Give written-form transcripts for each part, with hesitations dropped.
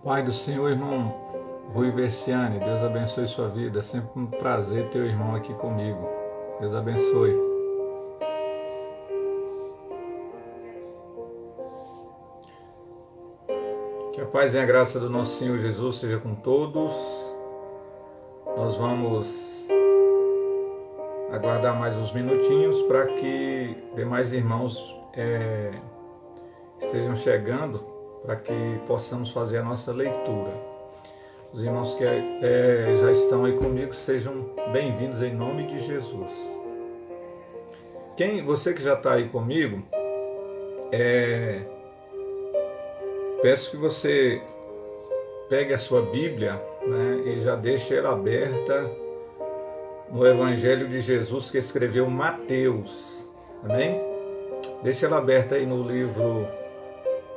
Pai do Senhor, irmão Rui Versiani, Deus abençoe sua vida. É sempre um prazer ter o irmão aqui comigo. Deus abençoe. Que a paz e a graça do nosso Senhor Jesus seja com todos. Nós vamos aguardar mais uns minutinhos para que demais irmãos estejam chegando, para que possamos fazer a nossa leitura. Os irmãos que já estão aí comigo, sejam bem-vindos em nome de Jesus. Você que já está aí comigo, peço que você pegue a sua Bíblia, né, e já deixe ela aberta no Evangelho de Jesus que escreveu Mateus. Amém? Deixe ela aberta aí no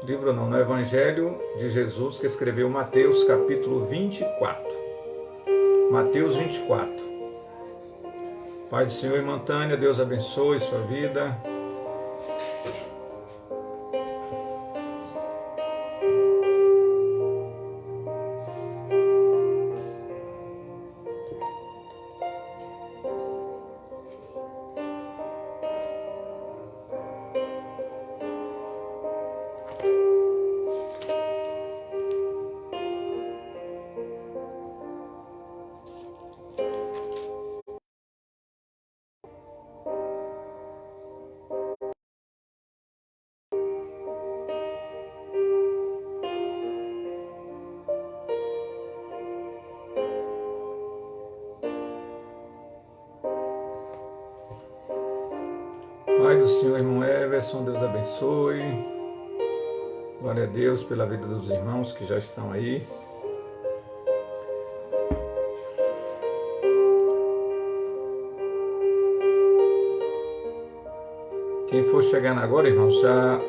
no Evangelho de Jesus que escreveu Mateus, capítulo 24. Mateus 24. Pai do Senhor, irmã Tânia, Deus abençoe sua vida. Pai do Senhor, irmão Everson, Deus abençoe. Glória a Deus pela vida dos irmãos que já estão aí. Quem for chegando agora, irmãos, já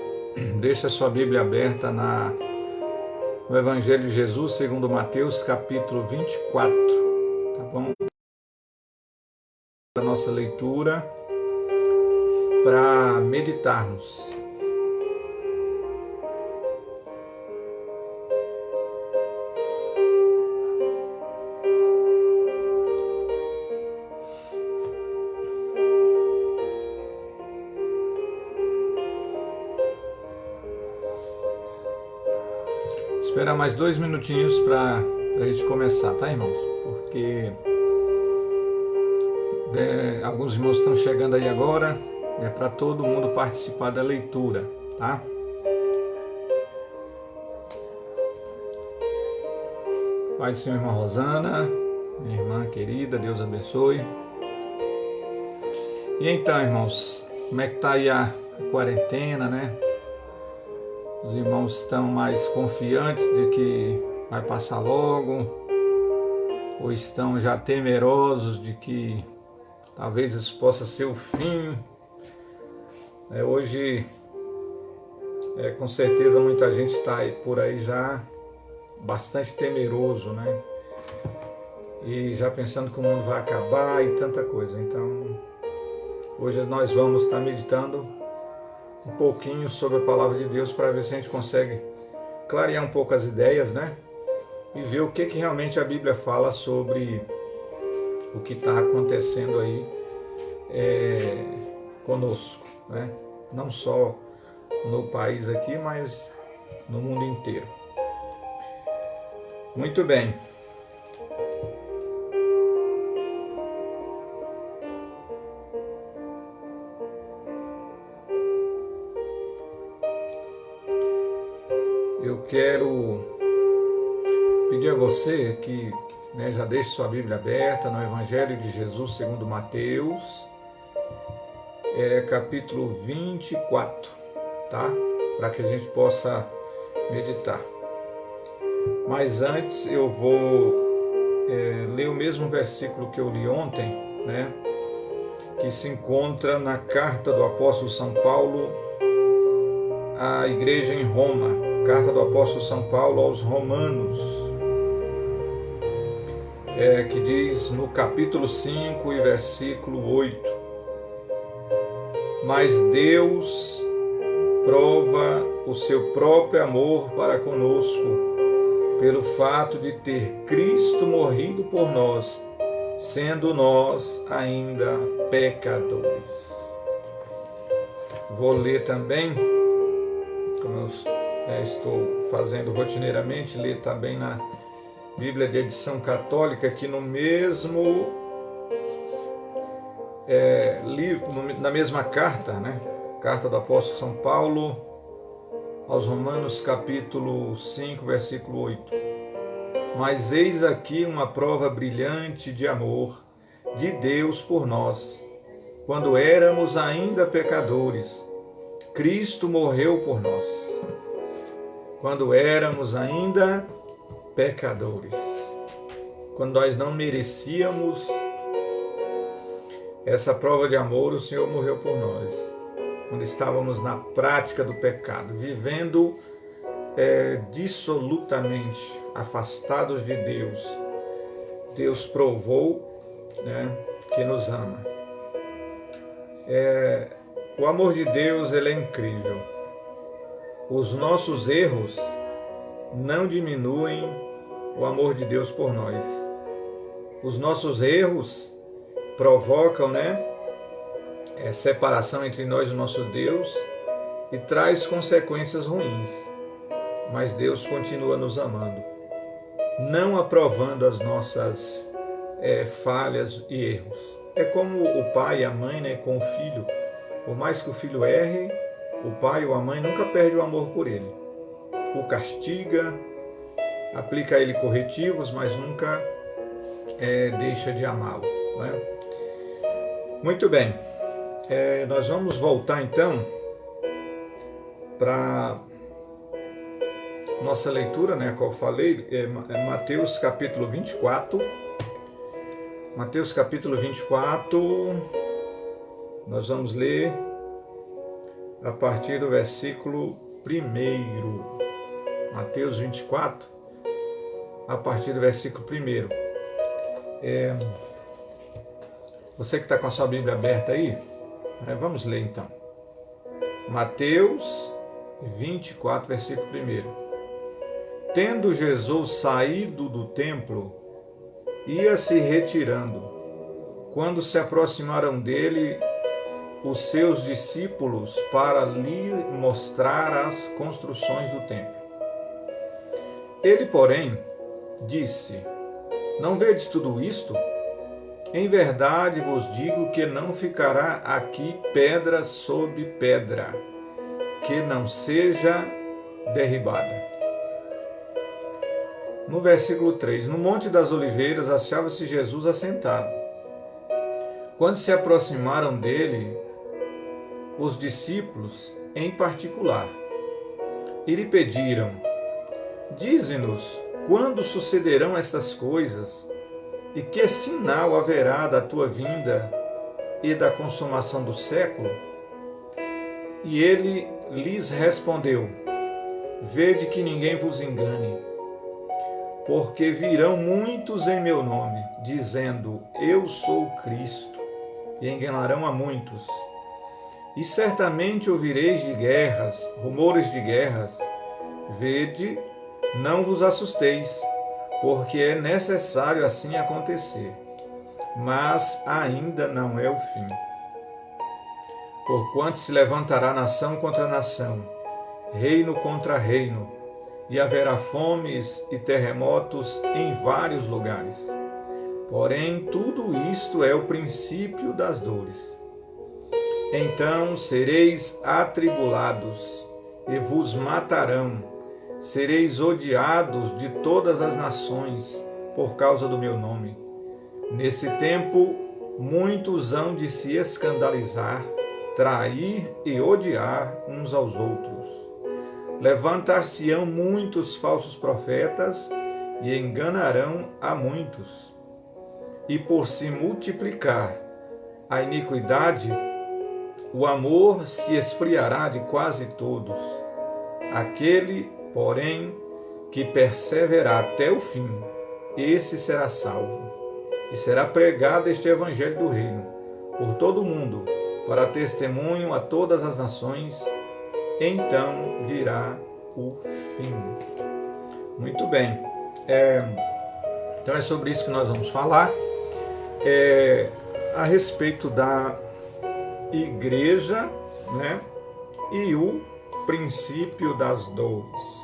deixa a sua Bíblia aberta no Evangelho de Jesus, segundo Mateus, capítulo 24. Tá bom? A nossa leitura para meditarmos. Esperar mais 2 minutinhos para a gente começar, tá, irmãos? Porque alguns irmãos estão chegando aí agora. É para todo mundo participar da leitura, tá? Pai do Senhor, irmã Rosana, minha irmã querida, Deus abençoe. E então, irmãos, como é que tá aí a quarentena, né? Os irmãos estão mais confiantes de que vai passar logo, ou estão já temerosos de que talvez isso possa ser o fim? Hoje, com certeza, muita gente está por aí já bastante temeroso, né? E já pensando que o mundo vai acabar e tanta coisa. Então, hoje nós vamos estar meditando um pouquinho sobre a palavra de Deus para ver se a gente consegue clarear um pouco as ideias, né? E ver o que realmente a Bíblia fala sobre o que está acontecendo aí conosco, né? Não só no país aqui, mas no mundo inteiro. Muito bem. Eu quero pedir a você que já deixe sua Bíblia aberta no Evangelho de Jesus segundo Mateus, capítulo 24, tá? Para que a gente possa meditar. Mas antes eu vou ler o mesmo versículo que eu li ontem, né? Que se encontra na carta do apóstolo São Paulo à igreja em Roma. Carta do apóstolo São Paulo aos Romanos, que diz no capítulo 5 e versículo 8: Mas Deus prova o seu próprio amor para conosco, pelo fato de ter Cristo morrido por nós, sendo nós ainda pecadores. Vou ler também, como eu estou fazendo rotineiramente, ler também na Bíblia de edição católica, que no mesmo livro, na mesma carta, né? Carta do apóstolo São Paulo aos Romanos, capítulo 5, versículo 8. Mas eis aqui uma prova brilhante de amor de Deus por nós. Quando éramos ainda pecadores, Cristo morreu por nós. Quando éramos ainda pecadores, quando nós não merecíamos essa prova de amor, o Senhor morreu por nós. Quando estávamos na prática do pecado, vivendo dissolutamente afastados de Deus, Deus provou, né, que nos ama. O amor de Deus, ele é incrível. Os nossos erros não diminuem o amor de Deus por nós. Os nossos erros provocam, separação entre nós e o nosso Deus e traz consequências ruins. Mas Deus continua nos amando, não aprovando as nossas falhas e erros. É como o pai e a mãe, com o filho. Por mais que o filho erre, o pai ou a mãe nunca perde o amor por ele. O castiga, aplica a ele corretivos, mas nunca deixa de amá-lo. Muito bem, nós vamos voltar então para nossa leitura, a qual eu falei, Mateus capítulo 24. Mateus capítulo 24, nós vamos ler a partir do versículo 1. Mateus 24, a partir do versículo 1. Você que está com a sua Bíblia aberta aí, vamos ler então. Mateus 24, versículo 1. Tendo Jesus saído do templo, ia se retirando. Quando se aproximaram dele os seus discípulos para lhe mostrar as construções do templo. Ele, porém, disse: Não vedes tudo isto? Em verdade vos digo que não ficará aqui pedra sobre pedra, que não seja derribada. No versículo 3, no Monte das Oliveiras achava-se Jesus assentado. Quando se aproximaram dele os discípulos em particular, e lhe pediram: Dize-nos, quando sucederão estas coisas, e que sinal haverá da tua vinda e da consumação do século? E ele lhes respondeu: Vede que ninguém vos engane, porque virão muitos em meu nome, dizendo: Eu sou o Cristo, e enganarão a muitos. E certamente ouvireis de guerras, rumores de guerras. Vede, não vos assusteis, porque é necessário assim acontecer, mas ainda não é o fim. Porquanto se levantará nação contra nação, reino contra reino, e haverá fomes e terremotos em vários lugares. Porém, tudo isto é o princípio das dores. Então sereis atribulados, e vos matarão. Sereis odiados de todas as nações, por causa do meu nome. Nesse tempo, muitos hão de se escandalizar, trair e odiar uns aos outros. Levantar-se-ão muitos falsos profetas e enganarão a muitos. E por se multiplicar a iniquidade, o amor se esfriará de quase todos. Aquele, porém, que perseverar até o fim, esse será salvo. E será pregado este evangelho do reino por todo o mundo, para testemunho a todas as nações. Então virá o fim. Muito bem. Então é sobre isso que nós vamos falar, a respeito da igreja, né, e o princípio das dores.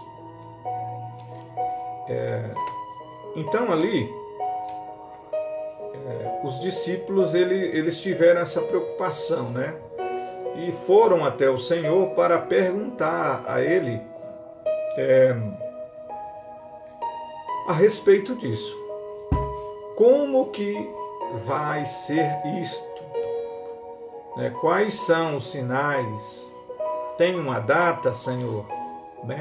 Então ali, os discípulos eles tiveram essa preocupação, né, e foram até o Senhor para perguntar a Ele a respeito disso. Como que vai ser isto? Quais são os sinais? Tem uma data, Senhor?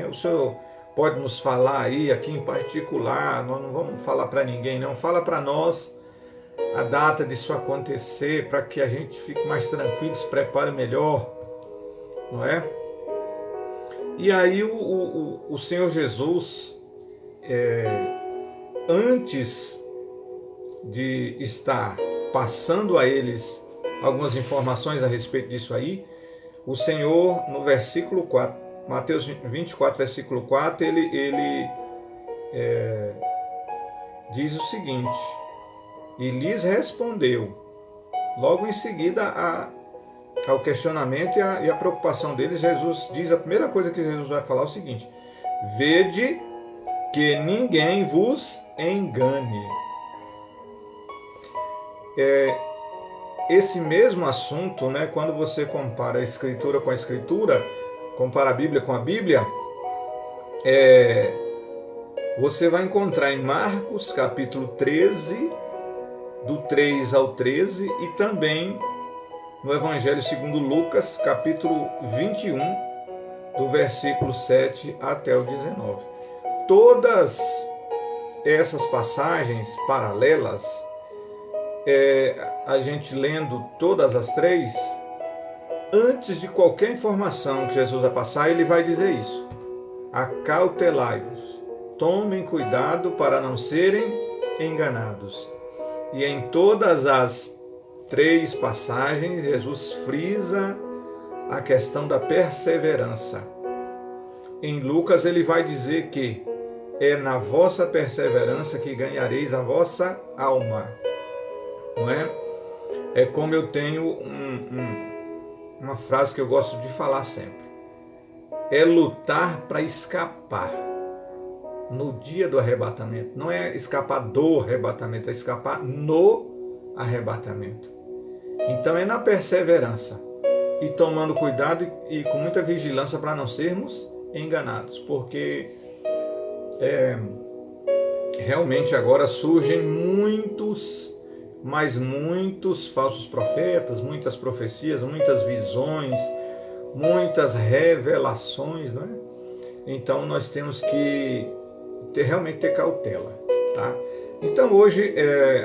O Senhor pode nos falar aí, aqui em particular, nós não vamos falar para ninguém, não. Fala para nós a data disso acontecer, para que a gente fique mais tranquilo, se prepare melhor, não é? E aí o Senhor Jesus, antes de estar passando a eles algumas informações a respeito disso aí, o Senhor, no versículo 4, Mateus 24, versículo 4, ele diz o seguinte: e lhes respondeu, logo em seguida ao questionamento e a preocupação deles, Jesus diz, a primeira coisa que Jesus vai falar é o seguinte: vede que ninguém vos engane. Esse mesmo assunto, né, quando você compara a Escritura com a Escritura, compara a Bíblia com a Bíblia, você vai encontrar em Marcos capítulo 13, do 3 ao 13, e também no Evangelho segundo Lucas, capítulo 21, do versículo 7 até o 19. Todas essas passagens paralelas, a gente lendo todas as três, antes de qualquer informação que Jesus vai passar, ele vai dizer isso: acautelai-vos, tomem cuidado para não serem enganados. E em todas as três passagens, Jesus frisa a questão da perseverança. Em Lucas ele vai dizer que é na vossa perseverança que ganhareis a vossa alma. Não é? É como eu tenho uma frase que eu gosto de falar sempre: é lutar para escapar no dia do arrebatamento. Não é escapar do arrebatamento, é escapar no arrebatamento. Então é na perseverança e tomando cuidado e com muita vigilância para não sermos enganados, porque realmente agora surgem muitos falsos profetas, muitas profecias, muitas visões, muitas revelações, não é? Então nós temos que realmente ter cautela, tá? Então hoje,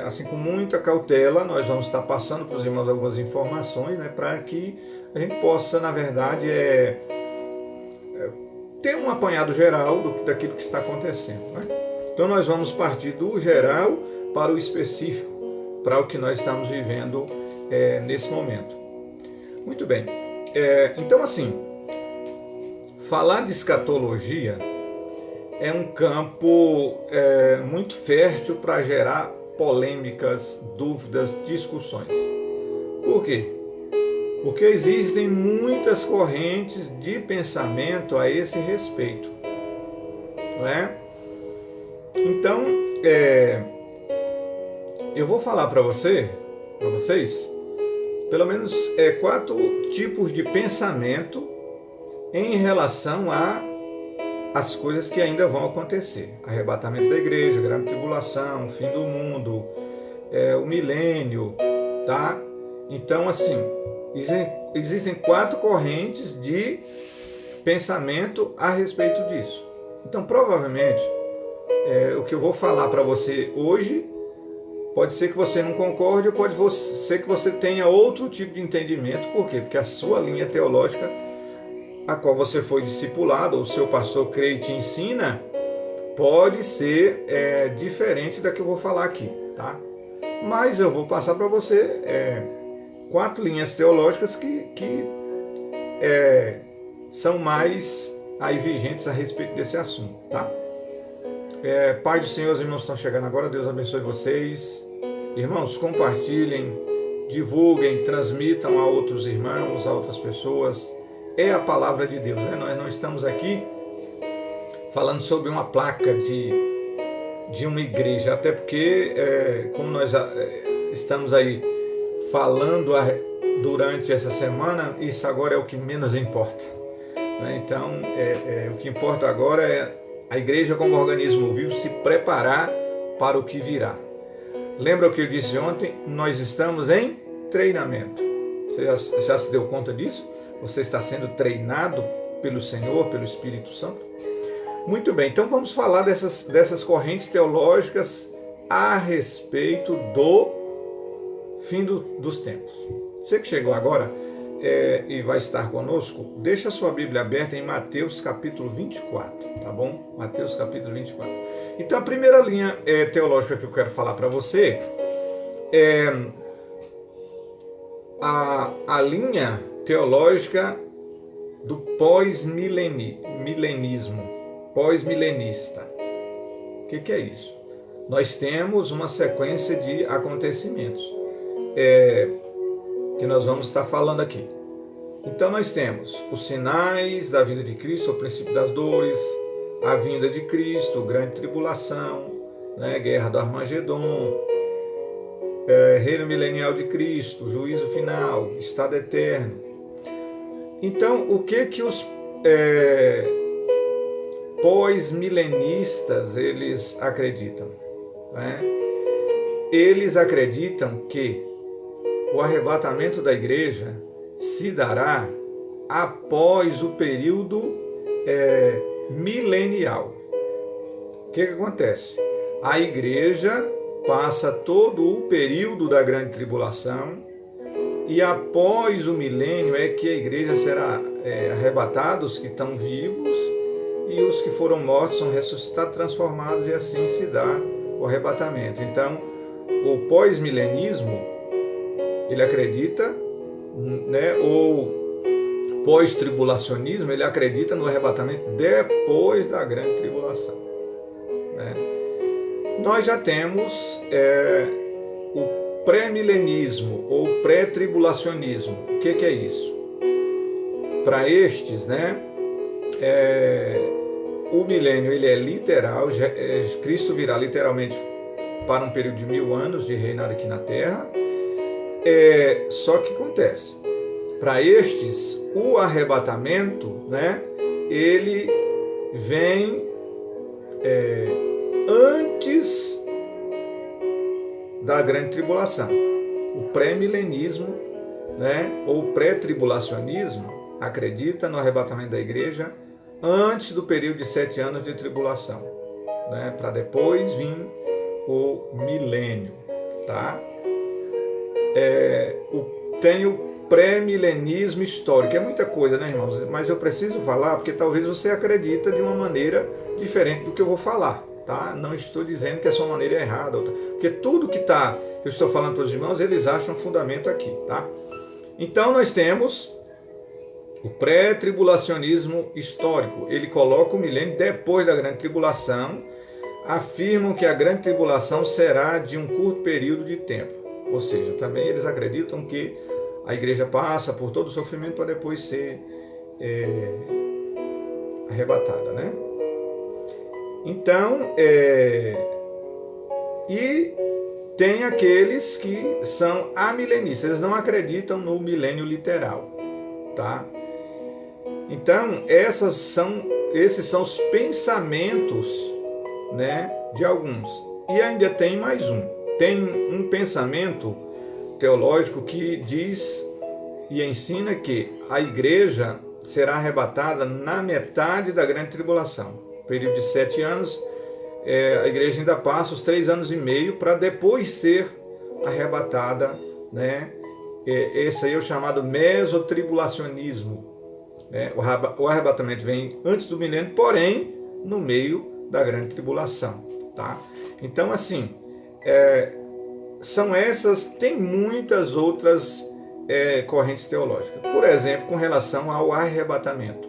assim, com muita cautela, nós vamos estar passando para os irmãos algumas informações, né, para que a gente possa, na verdade, ter um apanhado geral daquilo que está acontecendo, né? Então nós vamos partir do geral para o específico, para o que nós estamos vivendo nesse momento. Muito bem. Então, assim, falar de escatologia é um campo muito fértil para gerar polêmicas, dúvidas, discussões. Por quê? Porque existem muitas correntes de pensamento a esse respeito, não é? Então, eu vou falar para vocês, pelo menos 4 tipos de pensamento em relação as coisas que ainda vão acontecer: arrebatamento da igreja, grande tribulação, fim do mundo, o milênio, tá? Então, assim, existem 4 correntes de pensamento a respeito disso. Então, provavelmente, o que eu vou falar para você hoje, pode ser que você não concorde, ou pode ser que você tenha outro tipo de entendimento. Por quê? Porque a sua linha teológica, a qual você foi discipulado, ou o seu pastor crê e te ensina, pode ser diferente da que eu vou falar aqui, tá? Mas eu vou passar para você 4 linhas teológicas que são mais aí vigentes a respeito desse assunto, tá? Pai do Senhor, os irmãos estão chegando agora, Deus abençoe vocês. Irmãos, compartilhem, divulguem, transmitam a outros irmãos, a outras pessoas. É a palavra de Deus, né? Nós não estamos aqui falando sobre uma placa de uma igreja, até porque, como nós estamos aí falando durante essa semana, isso agora é o que menos importa, né? Então, o que importa agora é a igreja como organismo vivo se preparar para o que virá. Lembra o que eu disse ontem? Nós estamos em treinamento. Você já se deu conta disso? Você está sendo treinado pelo Senhor, pelo Espírito Santo? Muito bem, então vamos falar dessas correntes teológicas a respeito do fim dos tempos. Você que chegou agora e vai estar conosco, deixa a sua Bíblia aberta em Mateus capítulo 24, tá bom? Mateus capítulo 24. Então a primeira linha teológica que eu quero falar para você é a linha teológica do pós-milenismo, pós-milenista. O que é isso? Nós temos uma sequência de acontecimentos que nós vamos estar falando aqui. Então nós temos os sinais da vinda de Cristo, o princípio das dores, a vinda de Cristo, grande tribulação, né, guerra do Armagedon, reino milenial de Cristo, juízo final, estado eterno. Então, o que os pós-milenistas eles acreditam, né? Eles acreditam que o arrebatamento da igreja se dará após o período milenial. O que acontece? A igreja passa todo o período da grande tribulação e após o milênio é que a igreja será arrebatada, os que estão vivos e os que foram mortos são ressuscitados, transformados, e assim se dá o arrebatamento. Então, o pós-milenismo, ele acredita, né, ou pós-tribulacionismo, ele acredita no arrebatamento depois da grande tribulação, né? Nós já temos o pré-milenismo ou pré-tribulacionismo. O que é isso? Para estes, né, o milênio ele é literal, Cristo virá literalmente para um período de 1000 anos de reinar aqui na Terra. Só que acontece, para estes, o arrebatamento, né, ele vem antes da grande tribulação. O pré-milenismo, né, ou pré-tribulacionismo acredita no arrebatamento da igreja antes do período de 7 anos de tribulação, né, para depois vir o milênio, tá? Tem o pré-milenismo histórico. É muita coisa, né, irmãos? Mas eu preciso falar porque talvez você acredita de uma maneira diferente do que eu vou falar, tá? Não estou dizendo que a sua maneira é errada, porque tudo que eu estou falando para os irmãos, eles acham fundamento aqui, tá? Então nós temos o pré-tribulacionismo histórico. Ele coloca o milênio depois da grande tribulação, afirmam que a grande tribulação será de um curto período de tempo. Ou seja, também eles acreditam que a igreja passa por todo o sofrimento para depois ser arrebatada, né? Então, e tem aqueles que são amilenistas, eles não acreditam no milênio literal, tá? Então, esses são os pensamentos, né, de alguns. E ainda tem mais um. Tem um pensamento teológico que diz e ensina que a igreja será arrebatada na metade da grande tribulação. Período de 7 anos, a igreja ainda passa os 3 anos e meio para depois ser arrebatada, né? Esse aí é o chamado mesotribulacionismo, né? O arrebatamento vem antes do milênio, porém no meio da grande tribulação, tá? Então, assim, são essas, tem muitas outras correntes teológicas. Por exemplo, com relação ao arrebatamento.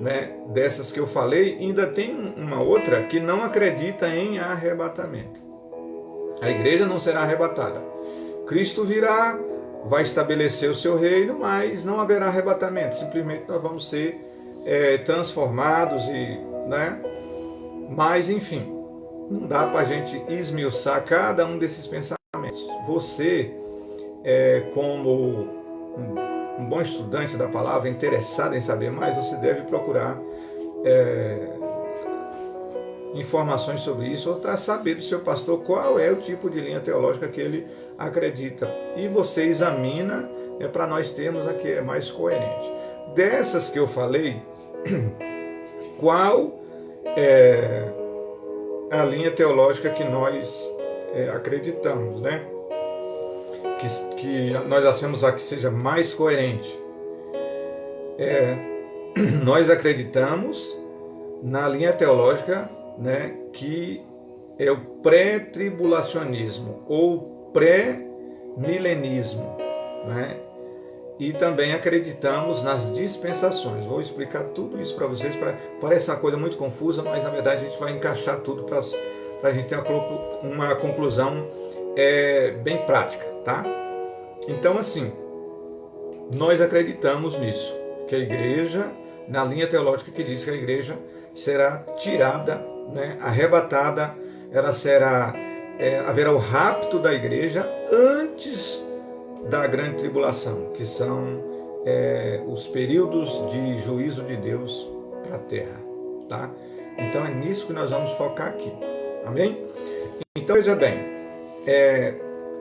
né, dessas que eu falei, ainda tem uma outra que não acredita em arrebatamento. A igreja não será arrebatada. Cristo virá, vai estabelecer o seu reino, mas não haverá arrebatamento. Simplesmente nós vamos ser transformados e, né? Mas enfim, não dá para a gente esmiuçar cada um desses pensamentos. Você, como um bom estudante da palavra, interessado em saber mais, você deve procurar informações sobre isso, ou para saber do seu pastor qual é o tipo de linha teológica que ele acredita. E você examina para nós termos a que é mais coerente. Dessas que eu falei, qual é a linha teológica que nós acreditamos, né? Que nós achamos a que seja mais coerente. Nós acreditamos na linha teológica, né, que é o pré-tribulacionismo ou pré-milenismo, né? E também acreditamos nas dispensações. Vou explicar tudo isso para vocês. Parece uma coisa muito confusa, mas na verdade a gente vai encaixar tudo para a gente ter uma conclusão bem prática, tá? Então, assim, nós acreditamos nisso, que a igreja, na linha teológica que diz que a igreja será tirada, né, arrebatada, ela será, haverá o rapto da igreja antes da grande tribulação, que são os períodos de juízo de Deus para a terra, tá? Então é nisso que nós vamos focar aqui, amém? Então veja bem,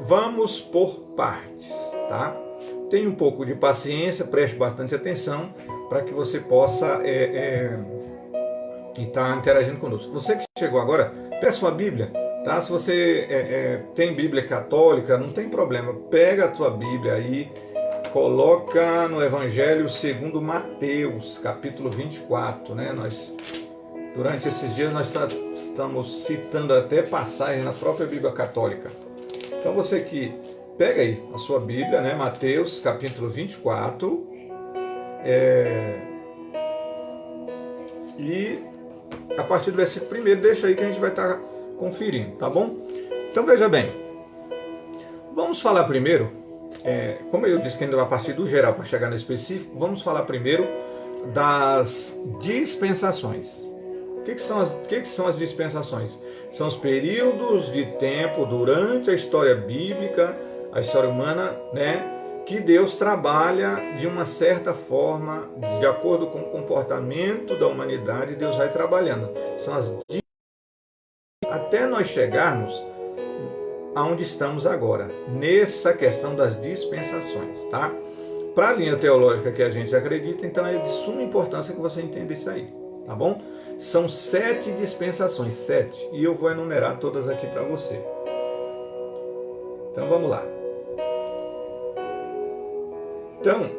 vamos por partes, tá? Tenha um pouco de paciência, preste bastante atenção para que você possa estar interagindo conosco. Você que chegou agora, peça sua Bíblia, tá? Se você tem Bíblia católica, não tem problema, pega a sua Bíblia aí, coloca no Evangelho segundo Mateus, capítulo 24, né? Durante esses dias nós estamos citando até passagens na própria Bíblia católica. Então você que pega aí a sua Bíblia, né? Mateus, capítulo 24, e a partir do versículo 1, deixa aí que a gente vai estar conferindo, tá bom? Então veja bem, vamos falar primeiro, como eu disse que ainda vai partir do geral para chegar no específico, vamos falar primeiro das dispensações. O que são as dispensações? São os períodos de tempo durante a história bíblica, a história humana, né, que Deus trabalha de uma certa forma, de acordo com o comportamento da humanidade, Deus vai trabalhando. São as dispensações até nós chegarmos aonde estamos agora, nessa questão das dispensações, tá? Para a linha teológica que a gente acredita, então é de suma importância que você entenda isso aí, tá bom? São 7 dispensações, 7, e eu vou enumerar todas aqui para você. Então vamos lá. Então,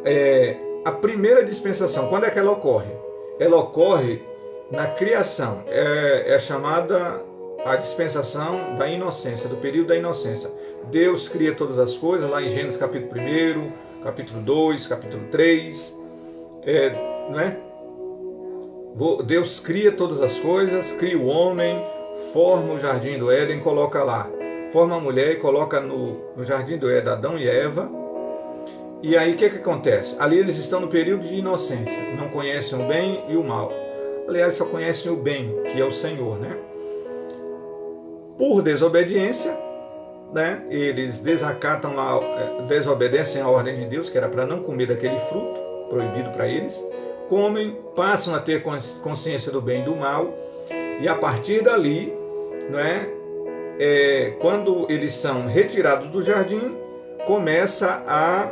a primeira dispensação, quando é que ela ocorre? Ela ocorre na criação, é chamada a dispensação da inocência, do período da inocência. Deus cria todas as coisas, lá em Gênesis capítulo 1, capítulo 2, capítulo 3, não é? Deus cria todas as coisas, cria o homem, forma o jardim do Éden, coloca lá, forma a mulher e coloca no jardim do Éden Adão e Eva. E aí o que acontece? Ali eles estão no período de inocência, não conhecem o bem e o mal. Aliás, só conhecem o bem, que é o Senhor, né? Por desobediência, né? Eles desacatam lá, desobedecem a ordem de Deus, que era para não comer daquele fruto proibido para eles. Comem, passam a ter consciência do bem e do mal, e a partir dali, não é? Quando eles são retirados do jardim, começa a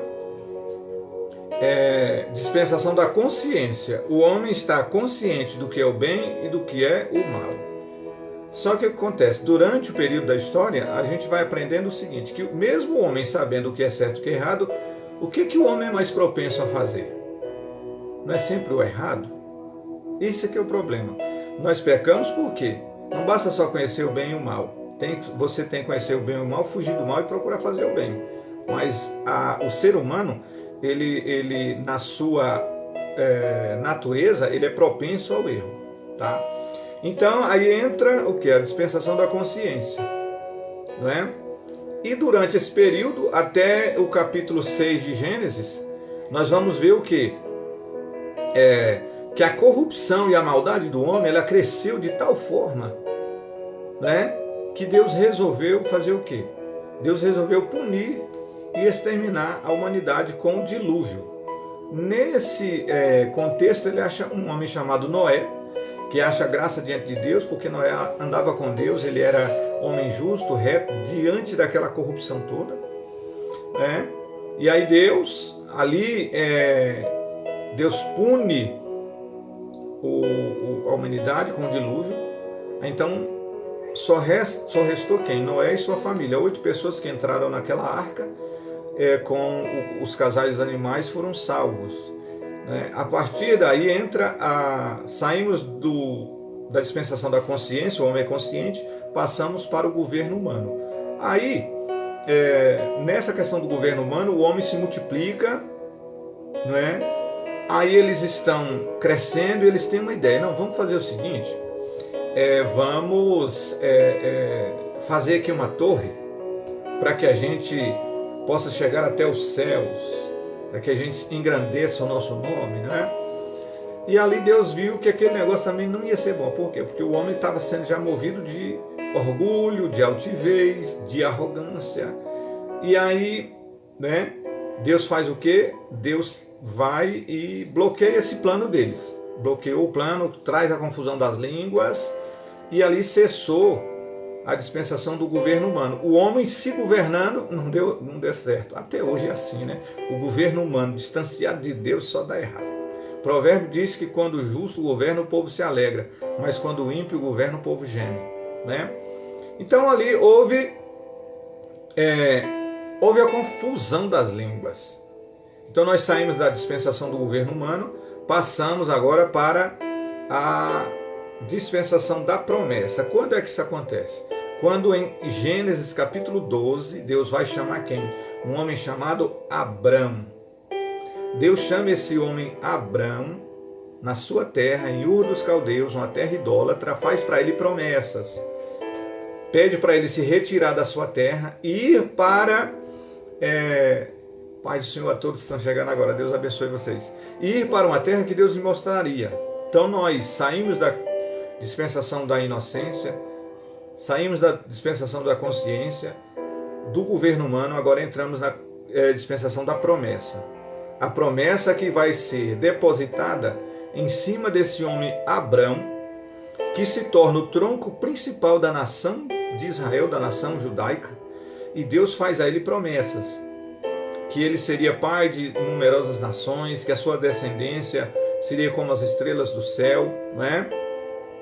dispensação da consciência. O homem está consciente do que é o bem e do que é o mal. Só que o que acontece? Durante o período da história, a gente vai aprendendo o seguinte, que mesmo o homem sabendo o que é certo e o que é errado, o que o homem é mais propenso a fazer? Não é sempre o errado? Esse é que é o problema. Nós pecamos por quê? Não basta só conhecer o bem e o mal. Você tem que conhecer o bem e o mal, fugir do mal e procurar fazer o bem. Mas o ser humano, ele na sua natureza, ele é propenso ao erro, tá? Então, aí entra o que? A dispensação da consciência, não é? E durante esse período, até o capítulo 6 de Gênesis, nós vamos ver o quê? Que a corrupção e a maldade do homem, ela cresceu de tal forma, né, que Deus resolveu fazer o quê? Deus resolveu punir e exterminar a humanidade com o dilúvio. Nesse contexto, ele acha um homem chamado Noé, que acha graça diante de Deus, porque Noé andava com Deus, ele era homem justo, reto, diante daquela corrupção toda, né? E aí Deus, ali, Deus pune a humanidade com o dilúvio. Então, só restou quem? Noé e sua família. 8 pessoas que entraram naquela arca, com os casais dos animais, foram salvos. A partir daí saímos da dispensação da consciência, o homem é consciente, passamos para o governo humano. Aí, nessa questão do governo humano, o homem se multiplica, não é? Aí eles estão crescendo e eles têm uma ideia. Não, vamos fazer o seguinte, vamos fazer aqui uma torre para que a gente possa chegar até os céus, para que a gente engrandeça o nosso nome, né? E ali Deus viu que aquele negócio também não ia ser bom. Por quê? Porque o homem estava sendo já movido de orgulho, de altivez, de arrogância. E aí, né, Deus faz o quê? Deus vai e bloqueia esse plano deles. Bloqueou o plano, traz a confusão das línguas, e ali cessou a dispensação do governo humano. O homem se governando não deu certo. Até hoje é assim, né? O governo humano distanciado de Deus só dá errado. O provérbio diz que quando o justo governa, o povo se alegra, mas quando o ímpio governa, o povo geme, né? Então ali houve a confusão das línguas. Então nós saímos da dispensação do governo humano, passamos agora para a dispensação da promessa. Quando é que isso acontece? Quando em Gênesis capítulo 12, Deus vai chamar quem? Um homem chamado Abrão. Deus chama esse homem Abrão na sua terra, em Ur dos Caldeus, uma terra idólatra, faz para ele promessas. Pede para ele se retirar da sua terra e ir para... Pai do Senhor, a todos que estão chegando agora, Deus abençoe vocês. Ir para uma terra que Deus lhe mostraria. Então nós saímos da dispensação da inocência, saímos da dispensação da consciência, do governo humano, agora entramos na dispensação da promessa. A promessa que vai ser depositada em cima desse homem Abrão, que se torna o tronco principal da nação de Israel, da nação judaica, e Deus faz a ele promessas, que ele seria pai de numerosas nações, que a sua descendência seria como as estrelas do céu, não é?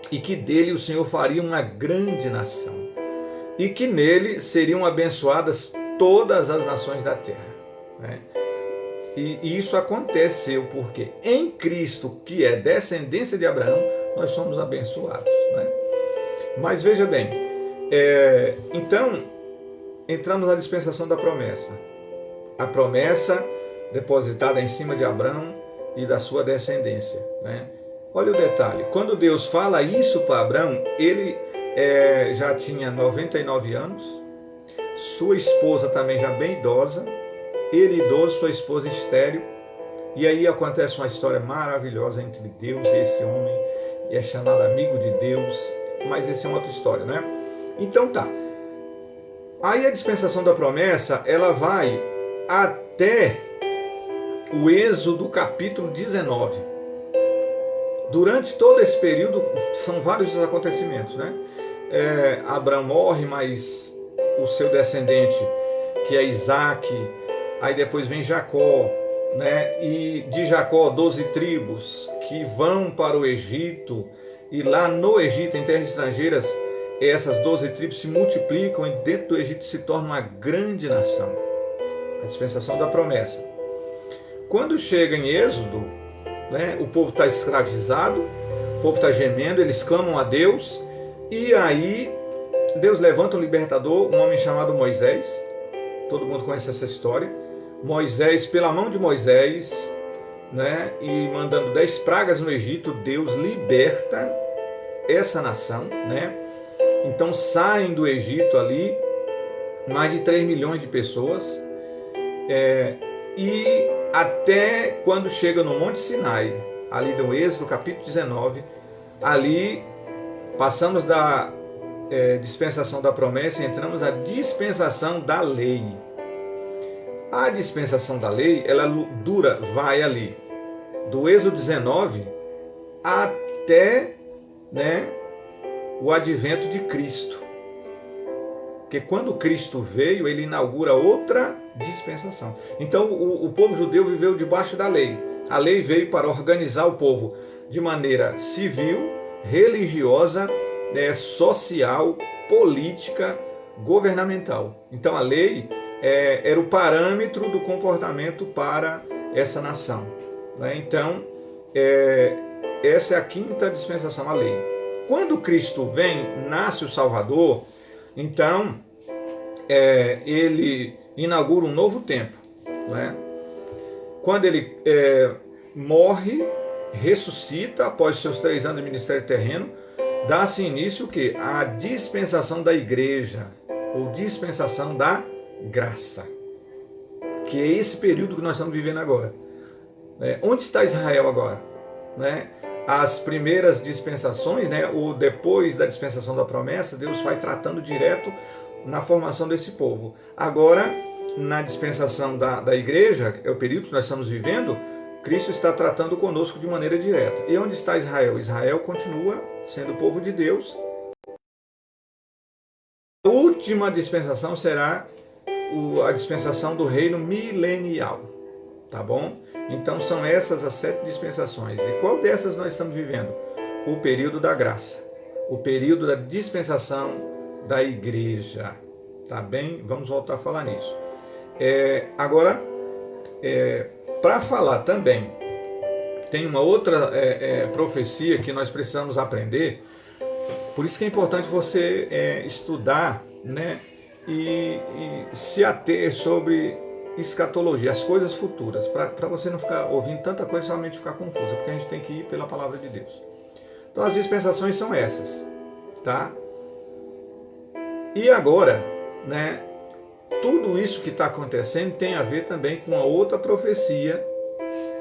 E que dele o Senhor faria uma grande nação, e que nele seriam abençoadas todas as nações da terra, né? E isso aconteceu porque em Cristo, que é descendência de Abraão, nós somos abençoados, né? Mas veja bem, então entramos na dispensação da promessa. A promessa depositada em cima de Abraão e da sua descendência, né? Olha o detalhe, quando Deus fala isso para Abraão, ele já tinha 99 anos, sua esposa também já bem idosa, ele idoso, sua esposa estéril, e aí acontece uma história maravilhosa entre Deus e esse homem, e é chamado amigo de Deus, mas essa é uma outra história, né? Então tá, aí a dispensação da promessa, ela vai até o Êxodo capítulo 19. Durante todo esse período, são vários os acontecimentos, né? Abraão morre, mas o seu descendente, que é Isaac, aí depois vem Jacó, né? E de Jacó 12 tribos que vão para o Egito, e lá no Egito, em terras estrangeiras, essas 12 tribos se multiplicam e dentro do Egito se torna uma grande nação. A dispensação da promessa. Quando chega em Êxodo, né, o povo está escravizado, o povo está gemendo, eles clamam a Deus, e aí Deus levanta um libertador, um homem chamado Moisés. Todo mundo conhece essa história. Moisés, pela mão de Moisés, né, e mandando 10 pragas no Egito, Deus liberta essa nação, né? Então saem do Egito ali mais de 3 milhões de pessoas, e até quando chega no Monte Sinai, ali do Êxodo capítulo 19, ali passamos da dispensação da promessa e entramos na dispensação da lei. A dispensação da lei, ela vai ali do Êxodo 19 até, né, o advento de Cristo. Porque quando Cristo veio, ele inaugura outra dispensação. Então o povo judeu viveu debaixo da lei. A lei veio para organizar o povo de maneira civil, religiosa, social, política, governamental. Então a lei era o parâmetro do comportamento para essa nação. Então essa é a quinta dispensação, a lei. Quando Cristo vem, nasce o Salvador, então ele inaugura um novo tempo, né? Quando ele morre, ressuscita após seus 3 anos de ministério terreno, dá-se início o quê? A dispensação da igreja, ou dispensação da graça, que é esse período que nós estamos vivendo agora. Onde está Israel agora? As primeiras dispensações, ou depois da dispensação da promessa, Deus vai tratando direto na formação desse povo. Agora, na dispensação da igreja, é o período que nós estamos vivendo, Cristo está tratando conosco de maneira direta. E onde está Israel? Israel continua sendo o povo de Deus. A última dispensação será a dispensação do reino milenial. Tá bom? Então são essas as 7 dispensações. E qual dessas nós estamos vivendo? O período da graça. O período da dispensação da igreja. Tá bem? Vamos voltar a falar nisso. Agora, para falar também, tem uma outra profecia que nós precisamos aprender. Por isso que é importante você estudar, né? E se ater sobre escatologia, as coisas futuras, para você não ficar ouvindo tanta coisa e somente ficar confusa, porque a gente tem que ir pela palavra de Deus. Então as dispensações são essas, tá? E agora, né, tudo isso que está acontecendo tem a ver também com a outra profecia,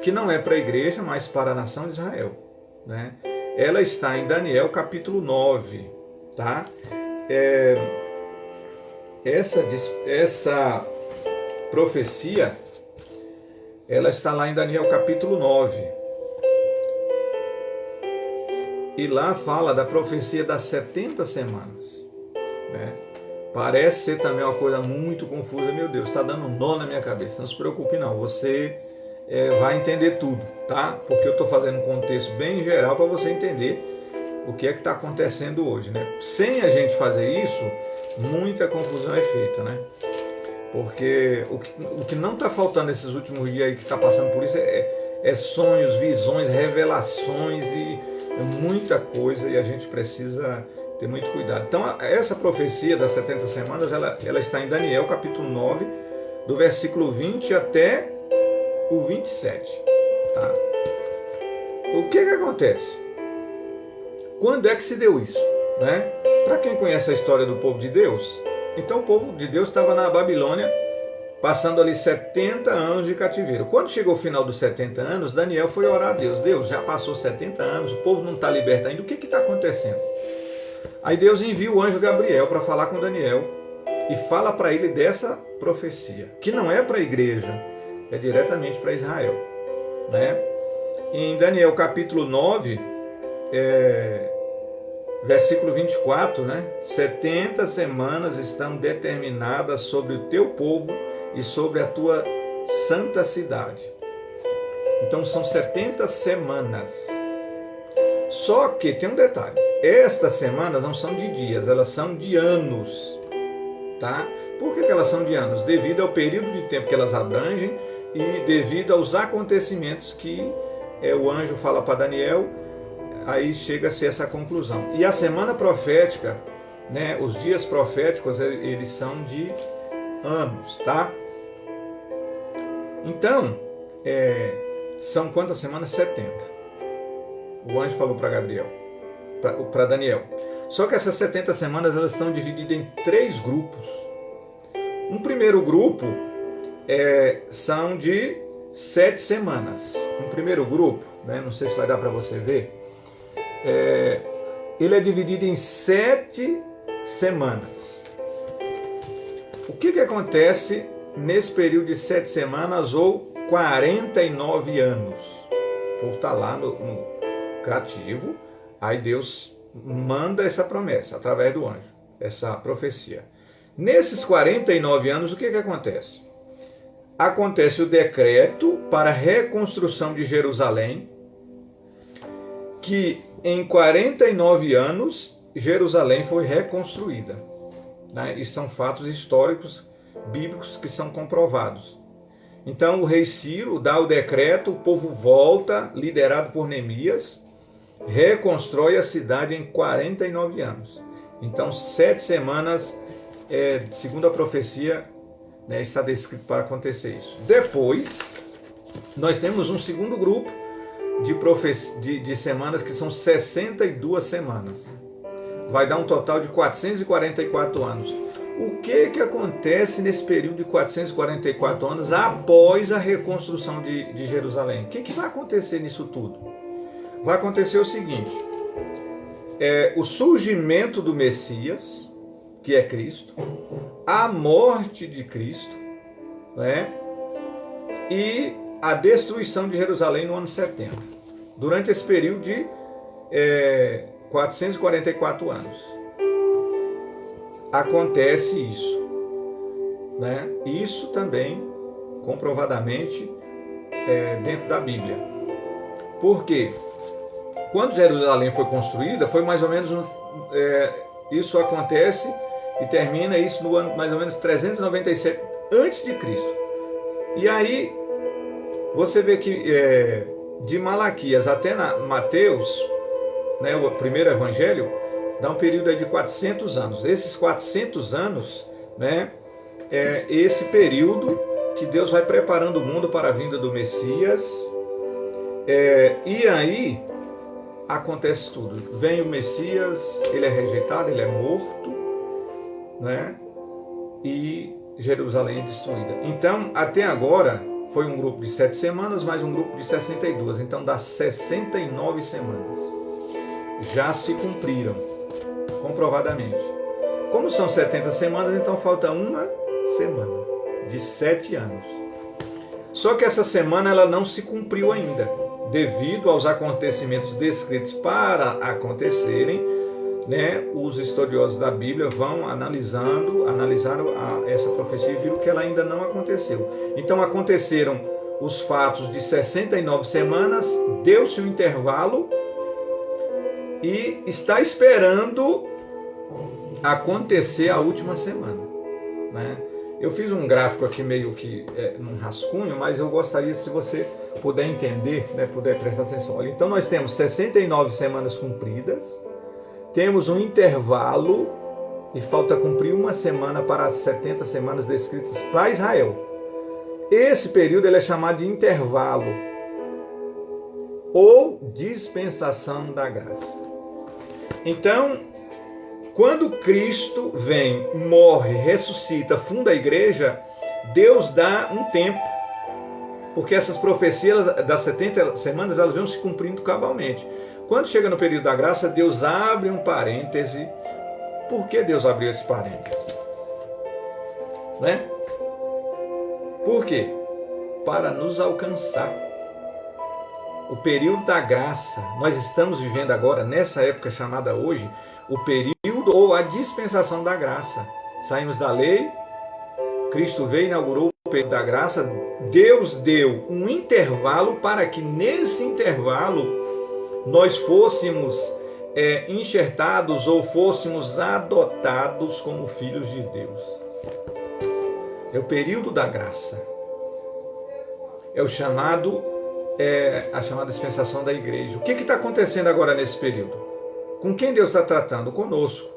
que não é para a igreja, mas para a nação de Israel, né? Ela está em Daniel capítulo 9, tá? Essa profecia, ela está lá em Daniel capítulo 9. E lá fala da profecia das 70 semanas. Né? Parece ser também uma coisa muito confusa. Meu Deus, está dando um nó na minha cabeça. Não se preocupe não, você vai entender tudo, tá? Porque eu estou fazendo um contexto bem geral para você entender o que é que está acontecendo hoje, né? Sem a gente fazer isso, muita confusão é feita, né? Porque o que não está faltando nesses últimos dias aí que está passando por isso é sonhos, visões, revelações e muita coisa, e a gente precisa ter muito cuidado. Então essa profecia das 70 semanas, ela está em Daniel capítulo 9, do versículo 20 até o 27. Tá? O que acontece? Quando é que se deu isso? Né? Para quem conhece a história do povo de Deus, então o povo de Deus estava na Babilônia, passando ali 70 anos de cativeiro. Quando chegou o final dos 70 anos, Daniel foi orar a Deus. Deus, já passou 70 anos, o povo não está liberto ainda, o que está acontecendo? Aí Deus envia o anjo Gabriel para falar com Daniel e fala para ele dessa profecia, que não é para a igreja, é diretamente para Israel. Né? Em Daniel capítulo 9, versículo 24, né? 70 semanas estão determinadas sobre o teu povo e sobre a tua santa cidade. Então são 70 semanas. Só que tem um detalhe. Estas semanas não são de dias, elas são de anos. Tá? Por que elas são de anos? Devido ao período de tempo que elas abrangem e devido aos acontecimentos que o anjo fala para Daniel. Aí chega-se essa conclusão. E a semana profética, né, os dias proféticos, eles são de anos, tá? Então, são quantas semanas? 70. O anjo falou para Gabriel, para Daniel. Só que essas 70 semanas elas estão divididas em 3 grupos. Um primeiro grupo são de 7 semanas. Um primeiro grupo, né, não sei se vai dar para você ver, ele é dividido em 7 semanas. O que acontece nesse período de 7 semanas ou 49 anos? O povo está lá no cativo, aí Deus manda essa promessa através do anjo, essa profecia. Nesses 49 anos, o que acontece? Acontece o decreto para a reconstrução de Jerusalém, que em 49 anos Jerusalém foi reconstruída, né? E são fatos históricos, bíblicos, que são comprovados. Então o rei Ciro dá o decreto, o povo volta, liderado por Neemias, reconstrói a cidade em 49 anos. Então 7 semanas, segundo a profecia, né, está descrito para acontecer isso. Depois, nós temos um segundo grupo de semanas, que são 62 semanas. Vai dar um total de 444 anos. O que acontece nesse período de 444 anos após a reconstrução de Jerusalém? O que vai acontecer nisso tudo? Vai acontecer o seguinte: o surgimento do Messias, que é Cristo, a morte de Cristo, né, e a destruição de Jerusalém no ano 70. Durante esse período de 444 anos. Acontece isso, né? Isso também, comprovadamente, dentro da Bíblia. Por quê? Quando Jerusalém foi construída, foi mais ou menos isso acontece e termina isso no ano mais ou menos 397 a.C. E aí você vê que de Malaquias até Mateus, né, o primeiro evangelho, dá um período aí de 400 anos. Esses 400 anos, né, é esse período que Deus vai preparando o mundo para a vinda do Messias. E aí acontece tudo. Vem o Messias, ele é rejeitado, ele é morto, né, e Jerusalém é destruída. Então, até agora, foi um grupo de 7 semanas, mais um grupo de 62. Então, dá 69 semanas. Já se cumpriram, comprovadamente. Como são 70 semanas, então falta uma semana, de 7 anos. Só que essa semana ela não se cumpriu ainda, devido aos acontecimentos descritos para acontecerem, né? Os estudiosos da Bíblia vão analisaram essa profecia e viram que ela ainda não aconteceu. Então aconteceram os fatos de 69 semanas, deu-se um intervalo e está esperando acontecer a última semana, né? Eu fiz um gráfico aqui meio que num rascunho, mas eu gostaria, se você puder entender, né, puder prestar atenção. Olha, então nós temos 69 semanas cumpridas, temos um intervalo e falta cumprir uma semana para as 70 semanas descritas para Israel. Esse período ele é chamado de intervalo ou dispensação da graça. Então, quando Cristo vem, morre, ressuscita, funda a igreja, Deus dá um tempo, porque essas profecias das 70 semanas elas vão se cumprindo cabalmente. Quando chega no período da graça, Deus abre um parêntese. Por que Deus abriu esse parêntese? Né? Por quê? Para nos alcançar. O período da graça, nós estamos vivendo agora, nessa época chamada hoje, o período ou a dispensação da graça. Saímos da lei, Cristo veio e inaugurou o período da graça, Deus deu um intervalo para que nesse intervalo nós fôssemos enxertados ou fôssemos adotados como filhos de Deus. É o período da graça. É o chamado, a chamada dispensação da igreja. O que está acontecendo agora nesse período? Com quem Deus está tratando? Conosco,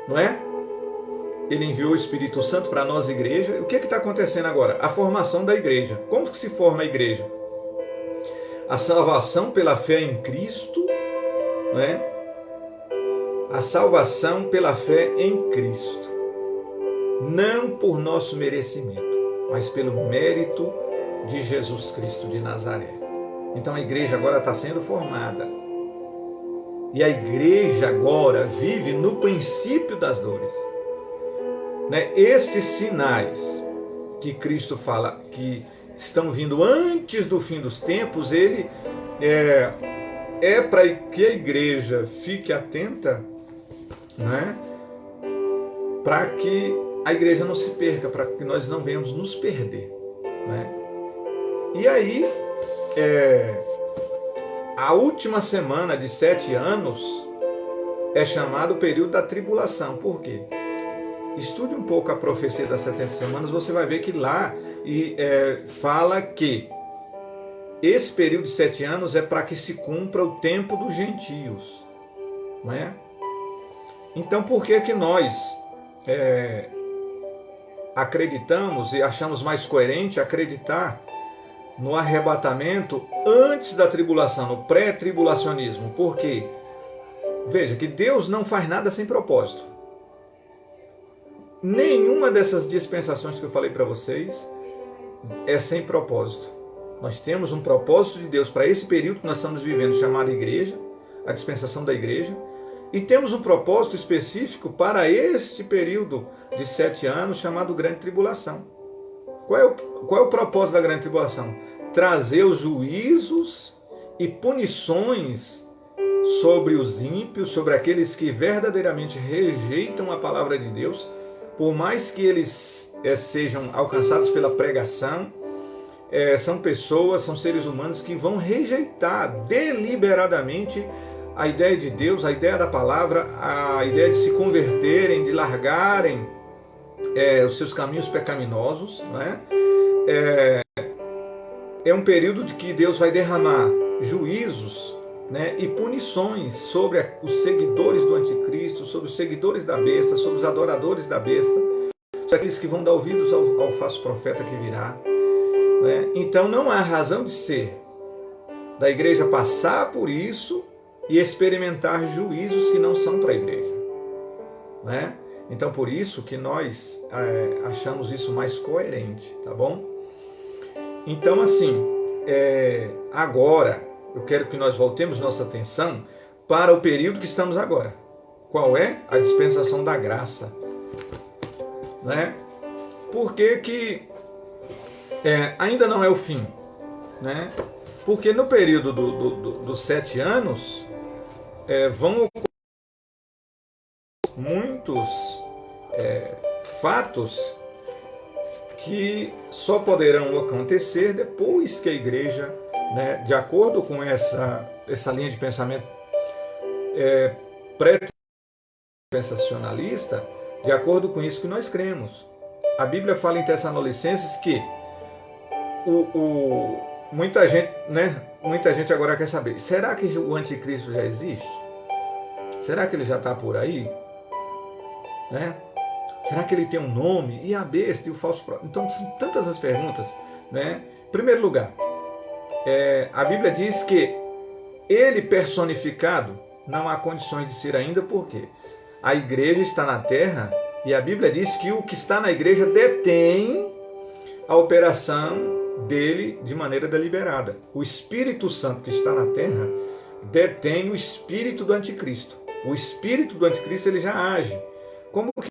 não é? Ele enviou o Espírito Santo para nós, igreja. O que está acontecendo agora? A formação da igreja. Como que se forma a igreja? a salvação pela fé em Cristo, né? A salvação pela fé em Cristo, não por nosso merecimento, mas pelo mérito de Jesus Cristo de Nazaré. Então a igreja agora está sendo formada. E a igreja agora vive no princípio das dores. Né? Estes sinais que Cristo fala que estão vindo antes do fim dos tempos, ele para que a igreja fique atenta, né? Para que a igreja não se perca, para que nós não venhamos nos perder. Né? E aí, a última semana de 7 anos é chamado o período da tribulação. Por quê? Estude um pouco a profecia das 70 semanas, você vai ver que lá fala que esse período de 7 anos é para que se cumpra o tempo dos gentios. Né? Então, por que que nós acreditamos e achamos mais coerente acreditar no arrebatamento antes da tribulação, no pré-tribulacionismo? Por quê? Veja que Deus não faz nada sem propósito. Nenhuma dessas dispensações que eu falei para vocês é sem propósito. Nós temos um propósito de Deus para esse período que nós estamos vivendo, chamado igreja, a dispensação da igreja, e temos um propósito específico para este período de 7 anos, chamado Grande Tribulação. Qual é o propósito da Grande Tribulação? Trazer os juízos e punições sobre os ímpios, sobre aqueles que verdadeiramente rejeitam a palavra de Deus, por mais que eles sejam alcançados pela pregação, são pessoas, são seres humanos que vão rejeitar deliberadamente a ideia de Deus, a ideia da palavra, a ideia de se converterem, de largarem os seus caminhos pecaminosos. Né? É um período de que Deus vai derramar juízos, né, e punições sobre os seguidores do anticristo, sobre os seguidores da besta, sobre os adoradores da besta, sobre aqueles que vão dar ouvidos ao falso profeta que virá. Né? Então não há razão de ser da igreja passar por isso e experimentar juízos que não são para a igreja. Né? Então por isso que nós achamos isso mais coerente, tá bom? Então assim, agora eu quero que nós voltemos nossa atenção para o período que estamos agora. Qual é? A dispensação da graça. Né? Por que que ainda não é o fim? Né? Porque no período dos 7 anos vão ocorrer muitos fatos que só poderão acontecer depois que a igreja, né, de acordo com essa linha de pensamento pré-dispensacionalista, de acordo com isso que nós cremos. A Bíblia fala em Tessalonicenses que muita gente agora quer saber, será que o anticristo já existe? Será que ele já está por aí? Né? Será que ele tem um nome? E a besta e o falso profeta? Então são tantas as perguntas. Né? Em primeiro lugar, a Bíblia diz que ele personificado não há condições de ser ainda, porque a igreja está na terra e a Bíblia diz que o que está na igreja detém a operação dele de maneira deliberada. O Espírito Santo que está na terra detém o espírito do anticristo. O espírito do anticristo ele já age como que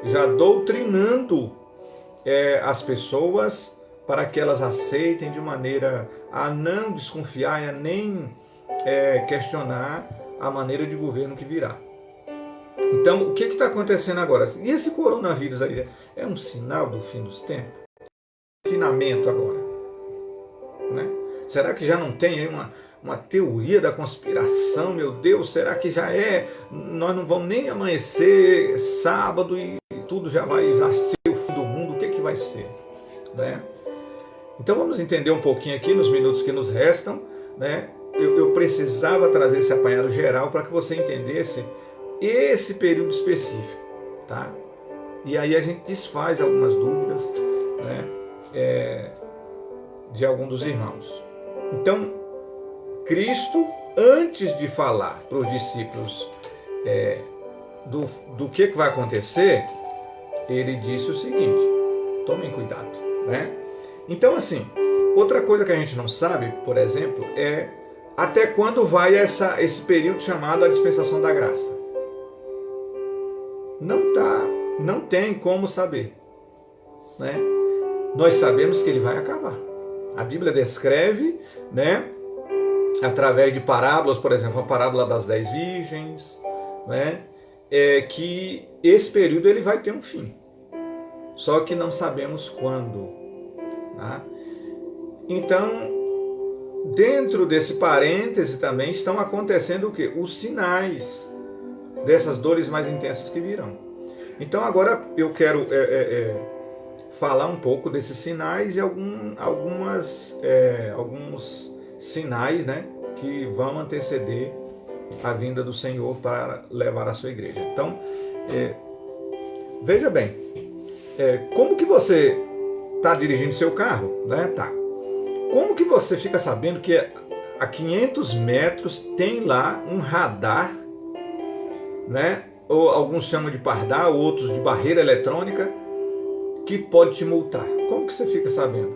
já doutrinando as pessoas para que elas aceitem de maneira a não desconfiar e a nem questionar a maneira de governo que virá. Então, o que está acontecendo agora? E esse coronavírus aí é um sinal do fim dos tempos? Confinamento agora. Né? Será que já não tem aí uma teoria da conspiração? Meu Deus, será que já nós não vamos nem amanhecer sábado e tudo já vai ser o fim do mundo? O que vai ser? Né? Então vamos entender um pouquinho aqui nos minutos que nos restam. Né? Eu precisava trazer esse apanhado geral para que você entendesse esse período específico. Tá? E aí a gente desfaz algumas dúvidas, né, de algum dos irmãos. Então, Cristo, antes de falar para os discípulos do que vai acontecer, ele disse o seguinte: tomem cuidado, né? Então, assim, outra coisa que a gente não sabe, por exemplo, é até quando vai esse período chamado a dispensação da graça. Não tem como saber, né? Nós sabemos que ele vai acabar. A Bíblia descreve, né, através de parábolas, por exemplo, a parábola das 10 virgens, né, que esse período ele vai ter um fim. Só que não sabemos quando. Tá? Então, dentro desse parêntese também estão acontecendo o quê? Os sinais dessas dores mais intensas que virão. Então agora eu quero falar um pouco desses sinais e alguns sinais, né, que vão anteceder a vinda do Senhor para levar a sua igreja. Então, veja bem, como que você está dirigindo seu carro, né? Tá. Como que você fica sabendo que a 500 metros tem lá um radar, né? Ou alguns chamam de pardal, outros de barreira eletrônica, que pode te multar? Como que você fica sabendo?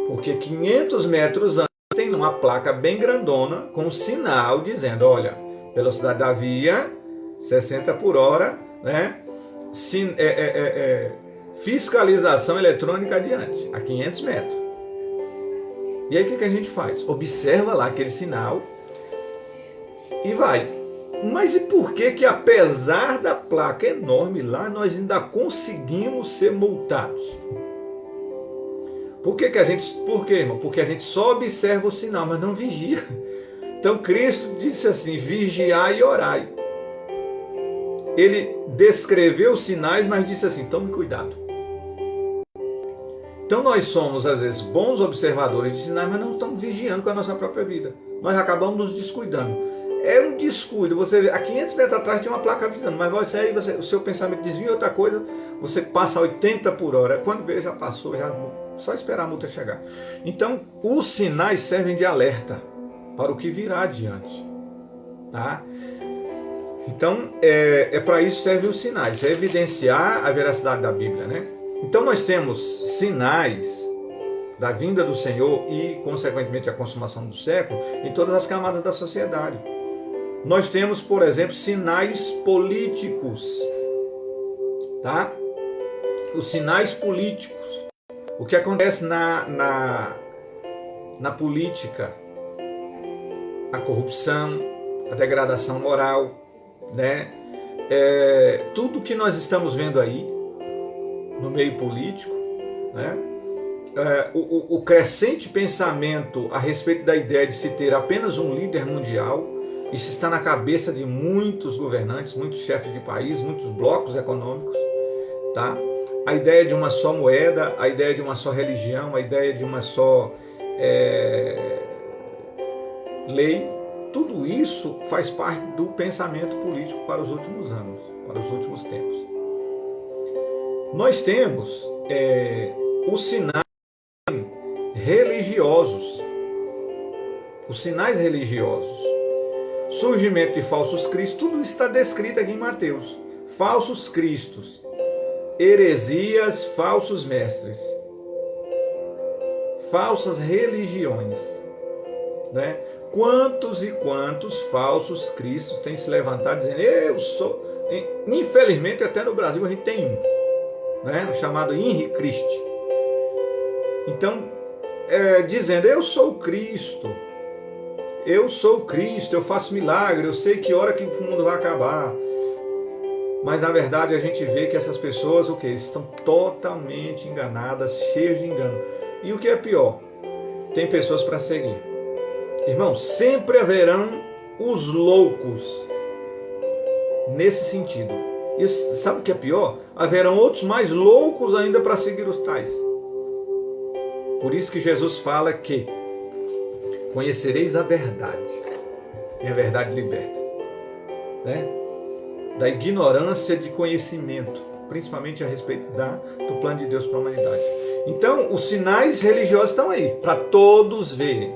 Porque 500 metros antes tem uma placa bem grandona com um sinal dizendo, olha, velocidade da via, 60 por hora, né? Fiscalização eletrônica adiante, a 500 metros. E aí o que a gente faz? Observa lá aquele sinal e vai. Mas e por que apesar da placa enorme lá, nós ainda conseguimos ser multados? Por quê, irmão? Porque a gente só observa o sinal, mas não vigia. Então Cristo disse assim, vigiai e orai. Ele descreveu os sinais, mas disse assim, tome cuidado. Então nós somos, às vezes, bons observadores de sinais, mas não estamos vigiando com a nossa própria vida. Nós acabamos nos descuidando. É um descuido. Você vê, a 500 metros atrás tem uma placa avisando, mas o seu pensamento desvia outra coisa, você passa 80 por hora. Quando vê, já passou, só esperar a multa chegar. Então, os sinais servem de alerta para o que virá adiante. Tá? Então, para isso servem os sinais, evidenciar a veracidade da Bíblia, né? Então nós temos sinais da vinda do Senhor e, consequentemente, a consumação do século em todas as camadas da sociedade. Nós temos, por exemplo, sinais políticos, tá? Os sinais políticos. O que acontece na política, a corrupção, a degradação moral, né? Tudo que nós estamos vendo aí no meio político, né? O crescente pensamento a respeito da ideia de se ter apenas um líder mundial, isso está na cabeça de muitos governantes, muitos chefes de país, muitos blocos econômicos, tá? A ideia de uma só moeda, a ideia de uma só religião, a ideia de uma só lei, tudo isso faz parte do pensamento político para os últimos anos, para os últimos tempos. Nós temos os sinais religiosos. Os sinais religiosos. Surgimento de falsos cristos, tudo isso está descrito aqui em Mateus. Falsos cristos, heresias, falsos mestres, falsas religiões, né? Quantos e quantos falsos cristos têm se levantado dizendo, eu sou... Infelizmente, até no Brasil a gente tem um, né? Chamado Henrique Cristo. Então, dizendo, eu sou o Cristo, eu faço milagre, eu sei que hora que o mundo vai acabar. Mas na verdade a gente vê que essas pessoas estão totalmente enganadas, cheias de engano. E o que é pior, tem pessoas para seguir. Irmão, sempre haverão os loucos nesse sentido. E sabe o que é pior? Haverão outros mais loucos ainda para seguir os tais. Por isso que Jesus fala que conhecereis a verdade, e a verdade liberta, né? Da ignorância de conhecimento, principalmente a respeito do plano de Deus para a humanidade. Então, os sinais religiosos estão aí, para todos verem.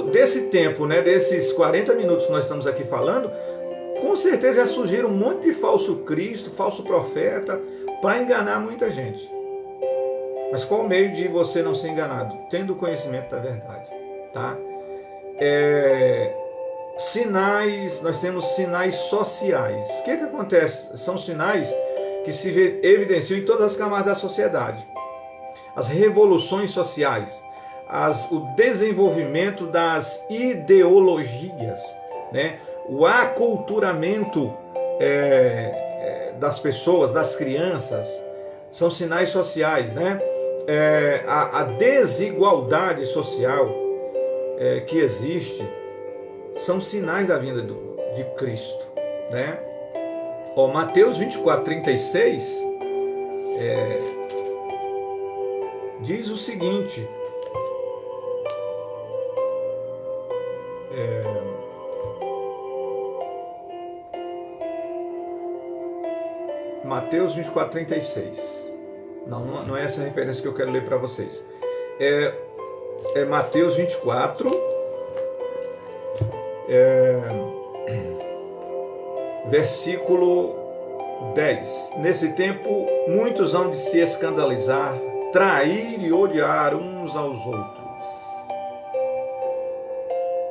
desse tempo, né, desses 40 minutos que nós estamos aqui falando, com certeza já surgiram um monte de falso Cristo, falso profeta, para enganar muita gente. Mas qual o meio de você não ser enganado? Tendo conhecimento da verdade, tá? Sinais, nós temos sinais sociais. O que acontece? São sinais que se evidenciam em todas as camadas da sociedade. As revoluções sociais, o desenvolvimento das ideologias, né? O aculturamento das pessoas, das crianças, são sinais sociais, né? A desigualdade social que existe são sinais da vinda de Cristo, né? Mateus 24, 36 diz o seguinte: Mateus 24, 36. Não é essa a referência que eu quero ler para vocês. É Mateus 24, versículo 10. Nesse tempo, muitos hão de se escandalizar, trair e odiar uns aos outros.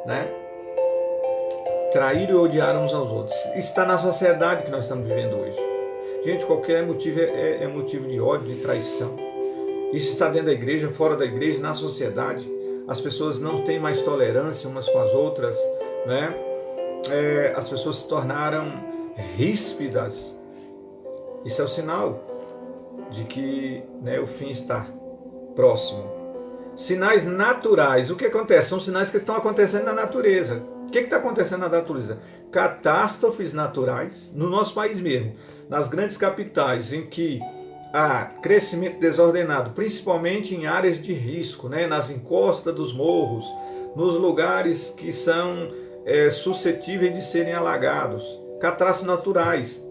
Né? Trair e odiar uns aos outros. Está na sociedade que nós estamos vivendo hoje. Gente, qualquer motivo é motivo de ódio, de traição. Isso está dentro da igreja, fora da igreja, na sociedade. As pessoas não têm mais tolerância umas com as outras, né? As pessoas se tornaram ríspidas. Isso é o sinal de que, né, o fim está próximo. Sinais naturais. O que acontece? São sinais que estão acontecendo na natureza. O que está acontecendo na natureza? Catástrofes naturais, no nosso país mesmo, nas grandes capitais, em que há crescimento desordenado, principalmente em áreas de risco, né? Nas encostas dos morros, nos lugares que são suscetíveis de serem alagados. Catástrofes naturais,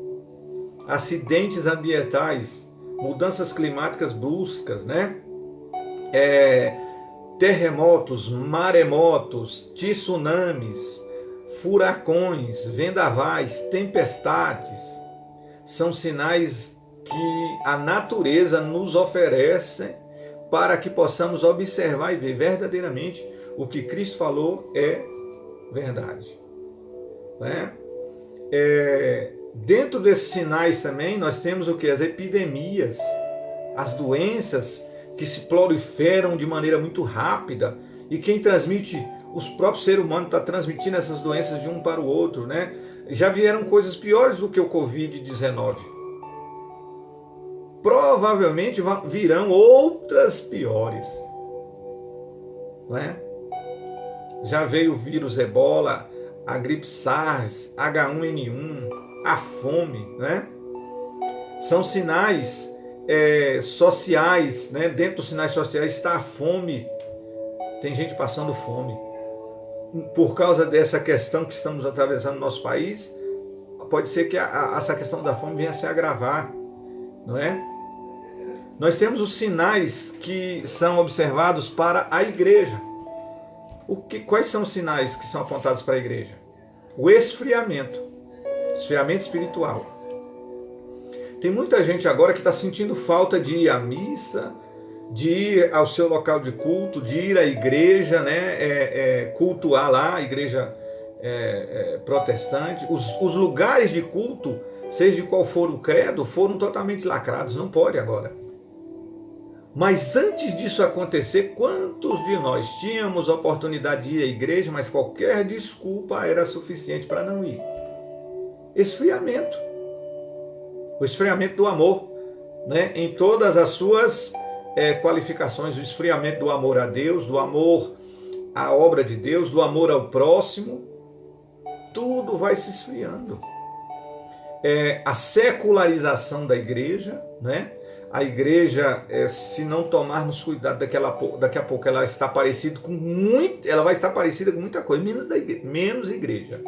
acidentes ambientais, mudanças climáticas bruscas, né? Terremotos, maremotos, tsunamis, furacões, vendavais, tempestades, são sinais que a natureza nos oferece para que possamos observar e ver verdadeiramente o que Cristo falou é verdade. Né? Dentro desses sinais também nós temos o que? As epidemias, as doenças que se proliferam de maneira muito rápida, e quem transmite, os próprios seres humanos estão transmitindo essas doenças de um para o outro, né? Já vieram coisas piores do que o Covid-19. Provavelmente virão outras piores, né? Já veio o vírus Ebola, a gripe SARS, H1N1, a fome, né? São sinais sociais, né? Dentro dos sinais sociais está a fome. Tem gente passando fome. Por causa dessa questão que estamos atravessando no nosso país, pode ser que essa questão da fome venha a se agravar, não é? Nós temos os sinais que são observados para a igreja. Quais são os sinais que são apontados para a igreja? O esfriamento espiritual. Tem muita gente agora que está sentindo falta de ir à missa, de ir ao seu local de culto, de ir à igreja, né? Cultuar lá, a igreja protestante. Os lugares de culto, seja de qual for o credo, foram totalmente lacrados, não pode agora. Mas antes disso acontecer, quantos de nós tínhamos a oportunidade de ir à igreja, mas qualquer desculpa era suficiente para não ir? Esfriamento. O esfriamento do amor, né? Em todas as suas qualificações, o esfriamento do amor a Deus, do amor à obra de Deus, do amor ao próximo, tudo vai se esfriando. A secularização da igreja, né? A igreja, se não tomarmos cuidado, daqui a pouco ela está parecida com ela vai estar parecida com muita coisa, menos igreja.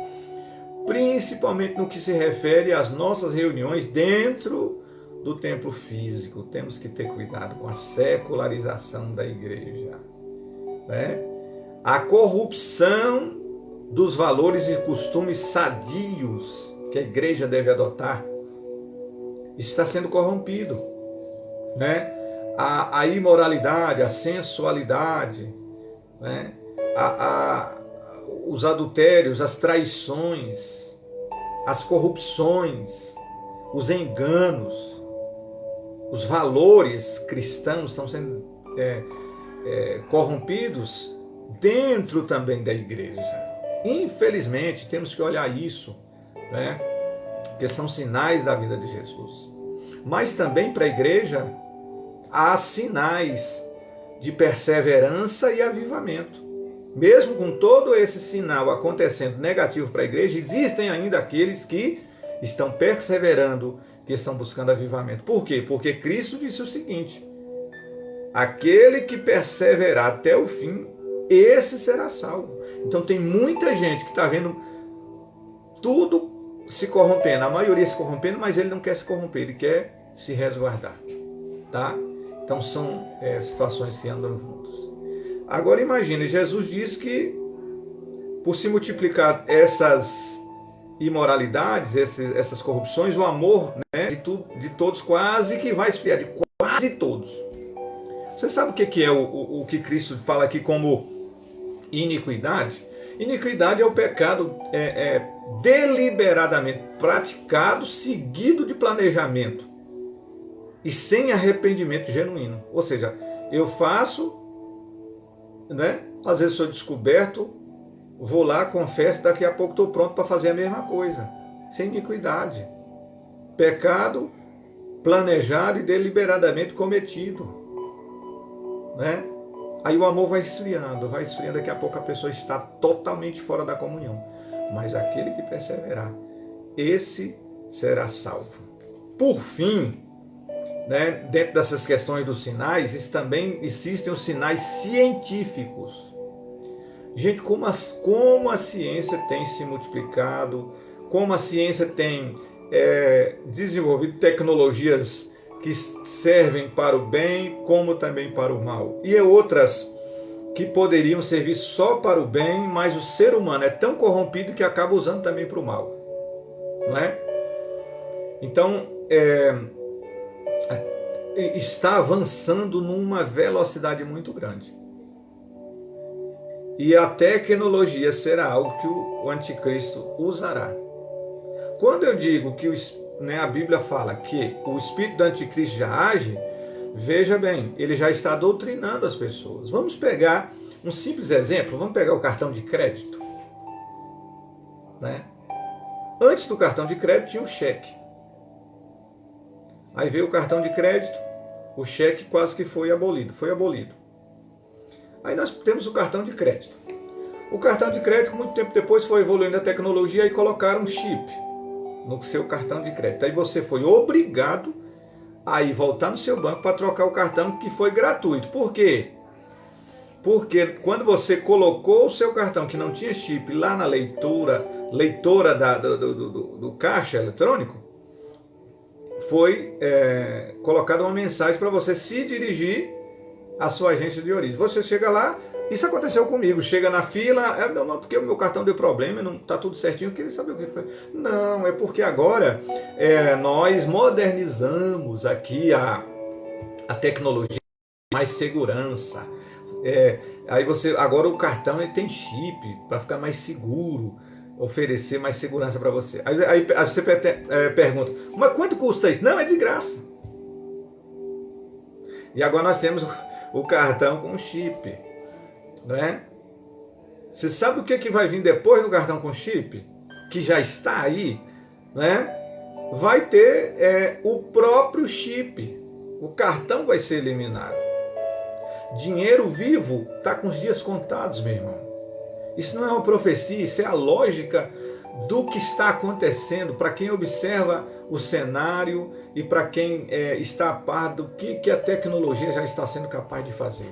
Principalmente no que se refere às nossas reuniões dentro do templo físico. Temos que ter cuidado com a secularização da igreja, né? A corrupção dos valores e costumes sadios que a igreja deve adotar está sendo corrompido, né? A imoralidade, a sensualidade, né? Os adultérios, as traições, as corrupções, os enganos, os valores cristãos estão sendo corrompidos dentro também da igreja. Infelizmente, temos que olhar isso, né? Porque são sinais da vida de Jesus. Mas também para a igreja há sinais de perseverança e avivamento. Mesmo com todo esse sinal acontecendo negativo para a igreja, existem ainda aqueles que estão perseverando, que estão buscando avivamento. Por quê? Porque Cristo disse o seguinte: aquele que perseverar até o fim, esse será salvo. Então tem muita gente que está vendo tudo se corrompendo, a maioria se corrompendo, mas ele não quer se corromper, ele quer se resguardar, tá? Então são situações que andam juntas. Agora imagine, Jesus diz que por se multiplicar essas imoralidades, essas corrupções, o amor, né, de todos quase que vai esfriar, de quase todos. Você sabe o que é o que Cristo fala aqui como iniquidade? Iniquidade é o pecado deliberadamente praticado, seguido de planejamento e sem arrependimento genuíno. Ou seja, eu faço, né? Às vezes sou descoberto, vou lá, confesso, daqui a pouco estou pronto para fazer a mesma coisa. Sem iniquidade. Pecado planejado e deliberadamente cometido, né? Aí o amor vai esfriando, daqui a pouco a pessoa está totalmente fora da comunhão. Mas aquele que perseverar, esse será salvo. Por fim, né, dentro dessas questões dos sinais, também existem os sinais científicos. Gente, como a ciência tem se multiplicado, como a ciência tem desenvolvido tecnologias que servem para o bem, como também para o mal. E outras que poderiam servir só para o bem, mas o ser humano é tão corrompido que acaba usando também para o mal. Não é? Então, está avançando numa velocidade muito grande. E a tecnologia será algo que o anticristo usará. Quando eu digo que a Bíblia fala que o espírito do anticristo já age, veja bem, ele já está doutrinando as pessoas. Vamos pegar um simples exemplo, vamos pegar o cartão de crédito. Né? Antes do cartão de crédito tinha o cheque. Aí veio o cartão de crédito, o cheque quase que foi abolido. Aí nós temos o cartão de crédito. O cartão de crédito, muito tempo depois, foi evoluindo a tecnologia e colocaram um chip no seu cartão de crédito. Aí você foi obrigado a ir voltar no seu banco para trocar o cartão, que foi gratuito. Por quê? Porque quando você colocou o seu cartão que não tinha chip lá na leitora do caixa eletrônico, foi colocada uma mensagem para você se dirigir à sua agência de origem. Você chega lá, isso aconteceu comigo, chega na fila, porque o meu cartão deu problema, não está tudo certinho, eu queria saber o que foi. Não, é porque agora nós modernizamos aqui a tecnologia, mais segurança. Aí agora o cartão ele tem chip para ficar mais seguro, oferecer mais segurança para você. Aí você pergunta, mas quanto custa isso? Não, é de graça. E agora nós temos o cartão com chip, né? Você sabe o que vai vir depois do cartão com chip? Que já está aí, né? Vai ter o próprio chip. O cartão vai ser eliminado. Dinheiro vivo está com os dias contados, meu irmão. Isso não é uma profecia, isso é a lógica do que está acontecendo para quem observa o cenário e para quem está a par do que a tecnologia já está sendo capaz de fazer.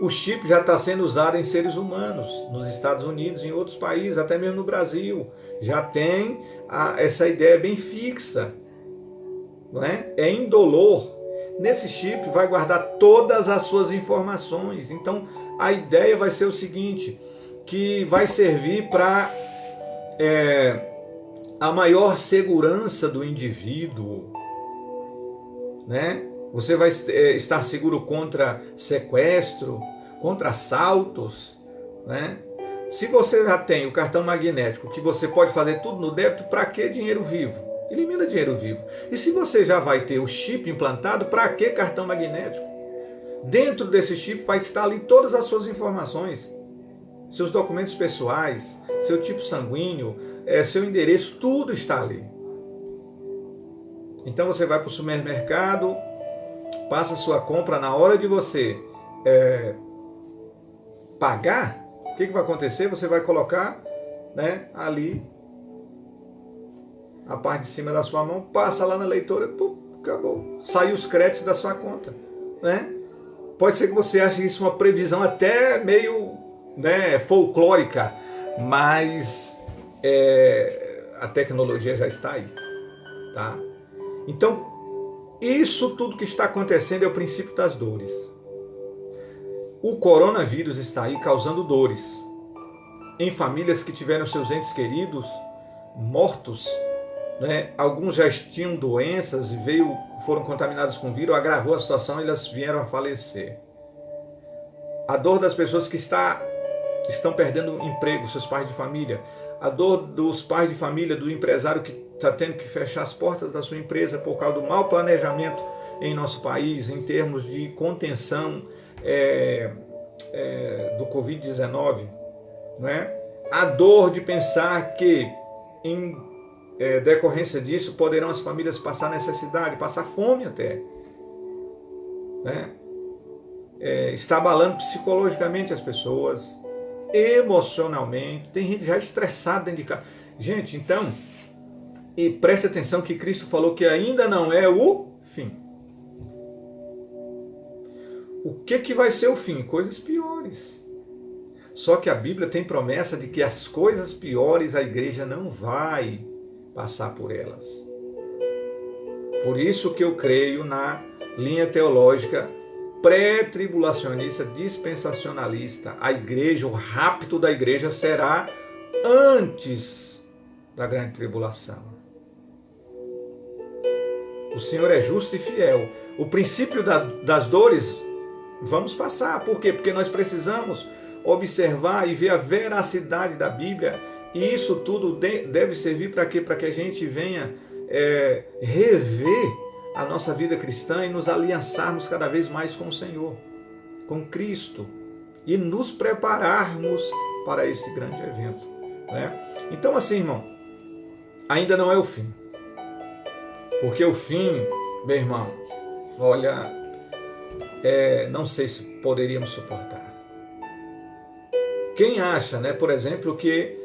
O chip já está sendo usado em seres humanos, nos Estados Unidos, em outros países, até mesmo no Brasil. Já tem essa ideia bem fixa, não é? É indolor. Nesse chip vai guardar todas as suas informações. Então, A ideia vai ser o seguinte, que vai servir para a maior segurança do indivíduo, né? Você vai estar seguro contra sequestro, contra assaltos, né? Se você já tem o cartão magnético, que você pode fazer tudo no débito, para que dinheiro vivo? Elimina dinheiro vivo. E se você já vai ter o chip implantado, para que cartão magnético? Dentro desse chip vai estar ali todas as suas informações, seus documentos pessoais, seu tipo sanguíneo, seu endereço, tudo está ali. Então você vai para o supermercado, passa a sua compra, na hora de você pagar, o que vai acontecer? Você vai colocar, né, ali a parte de cima da sua mão, passa lá na leitora, pum, acabou. Sai os créditos da sua conta, né? Pode ser que você ache isso uma previsão até meio, né, folclórica, mas a tecnologia já está aí, tá? Então, isso tudo que está acontecendo é o princípio das dores. O coronavírus está aí causando dores em famílias que tiveram seus entes queridos mortos, né? Alguns já tinham doenças e foram contaminados com vírus, agravou a situação e elas vieram a falecer. A dor das pessoas que estão perdendo emprego, seus pais de família. A dor dos pais de família, do empresário que está tendo que fechar as portas da sua empresa por causa do mau planejamento em nosso país, em termos de contenção do Covid-19. Né? A dor de pensar que, em decorrência disso, poderão as famílias passar necessidade, passar fome até. Né? Está abalando psicologicamente as pessoas, emocionalmente. Tem gente já estressada dentro de casa. Gente, então, e preste atenção que Cristo falou que ainda não é o fim. O que vai ser o fim? Coisas piores. Só que a Bíblia tem promessa de que as coisas piores a igreja não vai passar por elas. Por isso que eu creio na linha teológica pré-tribulacionista, dispensacionalista. A igreja, o rapto da igreja será antes da grande tribulação. O Senhor é justo e fiel. O princípio das dores vamos passar. Por quê? Porque nós precisamos observar e ver a veracidade da Bíblia. E isso tudo deve servir para quê? Para que a gente venha rever a nossa vida cristã e nos aliançarmos cada vez mais com o Senhor, com Cristo, e nos prepararmos para esse grande evento. Né? Então assim, irmão, ainda não é o fim. Porque o fim, meu irmão, olha, não sei se poderíamos suportar. Quem acha, né, por exemplo, que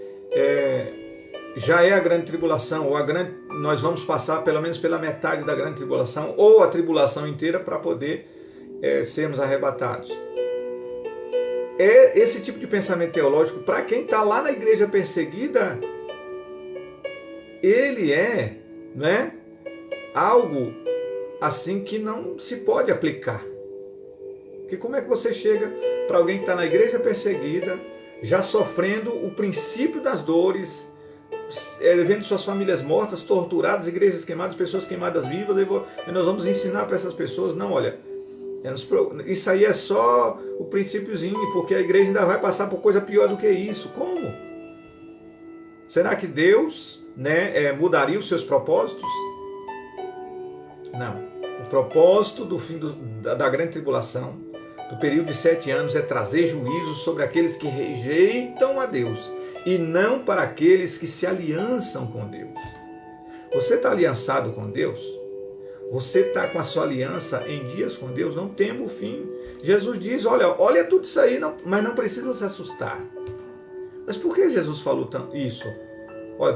já é a grande tribulação, ou nós vamos passar pelo menos pela metade da grande tribulação, ou a tribulação inteira para poder sermos arrebatados. Esse tipo de pensamento teológico, para quem está lá na igreja perseguida, ele né, algo assim que não se pode aplicar. Porque como é que você chega para alguém que está na igreja perseguida, já sofrendo o princípio das dores, vendo suas famílias mortas, torturadas, igrejas queimadas, pessoas queimadas vivas, e nós vamos ensinar para essas pessoas, não, olha, isso aí é só o princípiozinho, porque a igreja ainda vai passar por coisa pior do que isso. Como? Será que Deus, né, mudaria os seus propósitos? Não. O propósito do fim da grande tribulação, do período de 7 anos, é trazer juízo sobre aqueles que rejeitam a Deus, e não para aqueles que se aliançam com Deus. Você está aliançado com Deus? Você está com a sua aliança em dias com Deus? Não tema o fim. Jesus diz, olha tudo isso aí, mas não precisa se assustar. Mas por que Jesus falou isso? Olha,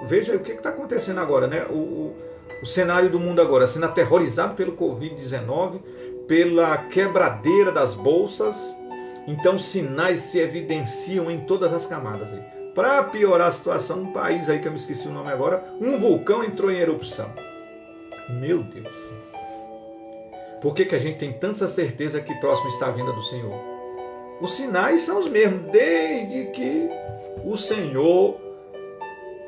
veja o que está acontecendo agora, né? O cenário do mundo agora, sendo aterrorizado pelo Covid-19, pela quebradeira das bolsas. Então sinais se evidenciam em todas as camadas. Para piorar a situação, um país aí que eu me esqueci o nome agora, um vulcão entrou em erupção. Meu Deus! Por que a gente tem tanta certeza que próximo está a vinda do Senhor? os sinais são os mesmos, desde que o Senhor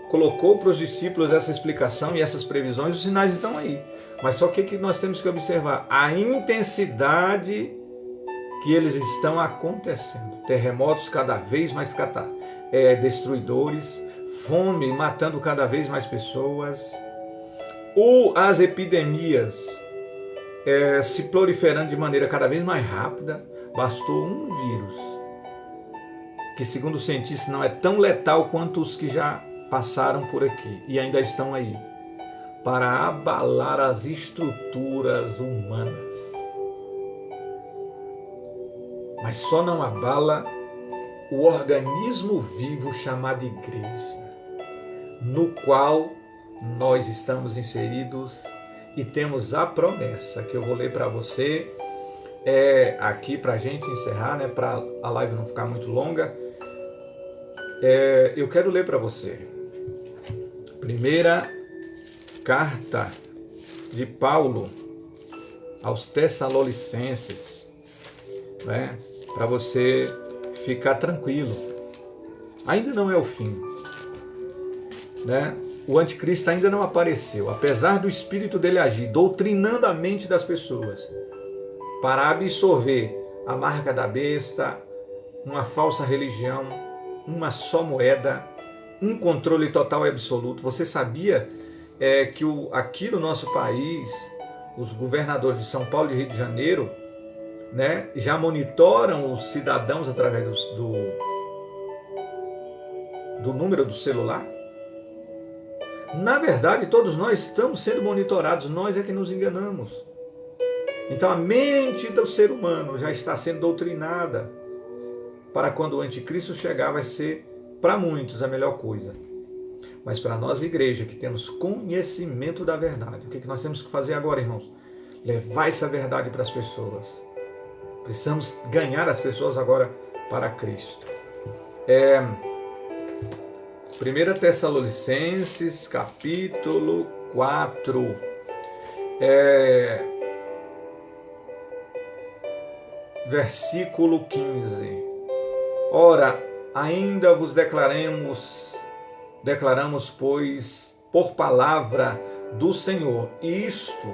colocou para os discípulos essa explicação e essas previsões, os sinais estão aí. Mas só que nós temos que observar a intensidade que eles estão acontecendo. Terremotos cada vez mais destruidores, fome matando cada vez mais pessoas, as epidemias se proliferando de maneira cada vez mais rápida. Bastou um vírus, que segundo os cientistas não é tão letal quanto os que já passaram por aqui e ainda estão aí, para abalar as estruturas humanas. Mas só não abala o organismo vivo chamado igreja, no qual nós estamos inseridos e temos a promessa que eu vou ler para você, aqui para a gente encerrar, né, para a live não ficar muito longa. Eu quero ler para você. Primeira carta de Paulo aos Tessalonicenses, né, para você ficar tranquilo. Ainda não é o fim, né? O anticristo ainda não apareceu, apesar do espírito dele agir, doutrinando a mente das pessoas para absorver a marca da besta, uma falsa religião, uma só moeda, um controle total e absoluto. Você sabia que aqui no nosso país, os governadores de São Paulo e Rio de Janeiro, né, já monitoram os cidadãos através do número do celular? Na verdade, todos nós estamos sendo monitorados, nós é que nos enganamos. Então a mente do ser humano já está sendo doutrinada para quando o anticristo chegar vai ser para muitos a melhor coisa. Mas para nós, igreja, que temos conhecimento da verdade, o que nós temos que fazer agora, irmãos? Levar essa verdade para as pessoas. Precisamos ganhar as pessoas agora para Cristo. 1 Tessalonicenses, capítulo 4. Versículo 15. Ora, ainda vos declaramos, pois, por palavra do Senhor, isto,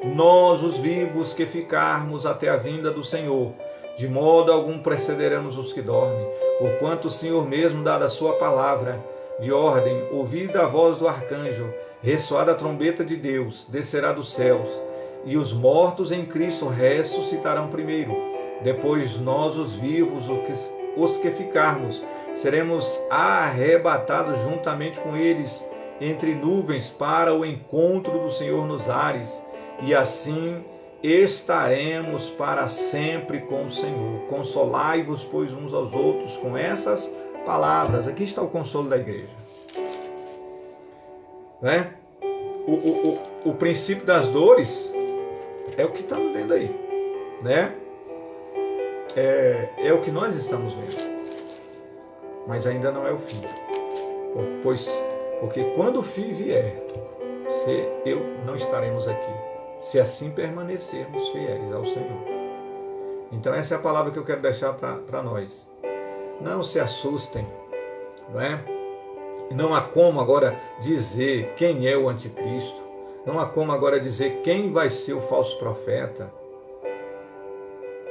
nós os vivos que ficarmos até a vinda do Senhor, de modo algum precederemos os que dormem, porquanto o Senhor mesmo, dada a sua palavra de ordem, ouvida a voz do arcanjo, ressoada a trombeta de Deus, descerá dos céus, e os mortos em Cristo ressuscitarão primeiro. Depois nós, os vivos, os que ficarmos, seremos arrebatados juntamente com eles entre nuvens para o encontro do Senhor nos ares, e assim estaremos para sempre com o Senhor. Consolai-vos, pois, uns aos outros com essas palavras. Aqui está o consolo da igreja, né? O princípio das dores é o que estamos vendo aí, né? É o que nós estamos vendo, mas ainda não é o fim, porque quando o fim vier, não estaremos aqui, se assim permanecermos fiéis ao Senhor. Então essa é a palavra que eu quero deixar para nós. Não se assustem, não é? Não há como agora dizer quem é o anticristo, não há como agora dizer quem vai ser o falso profeta,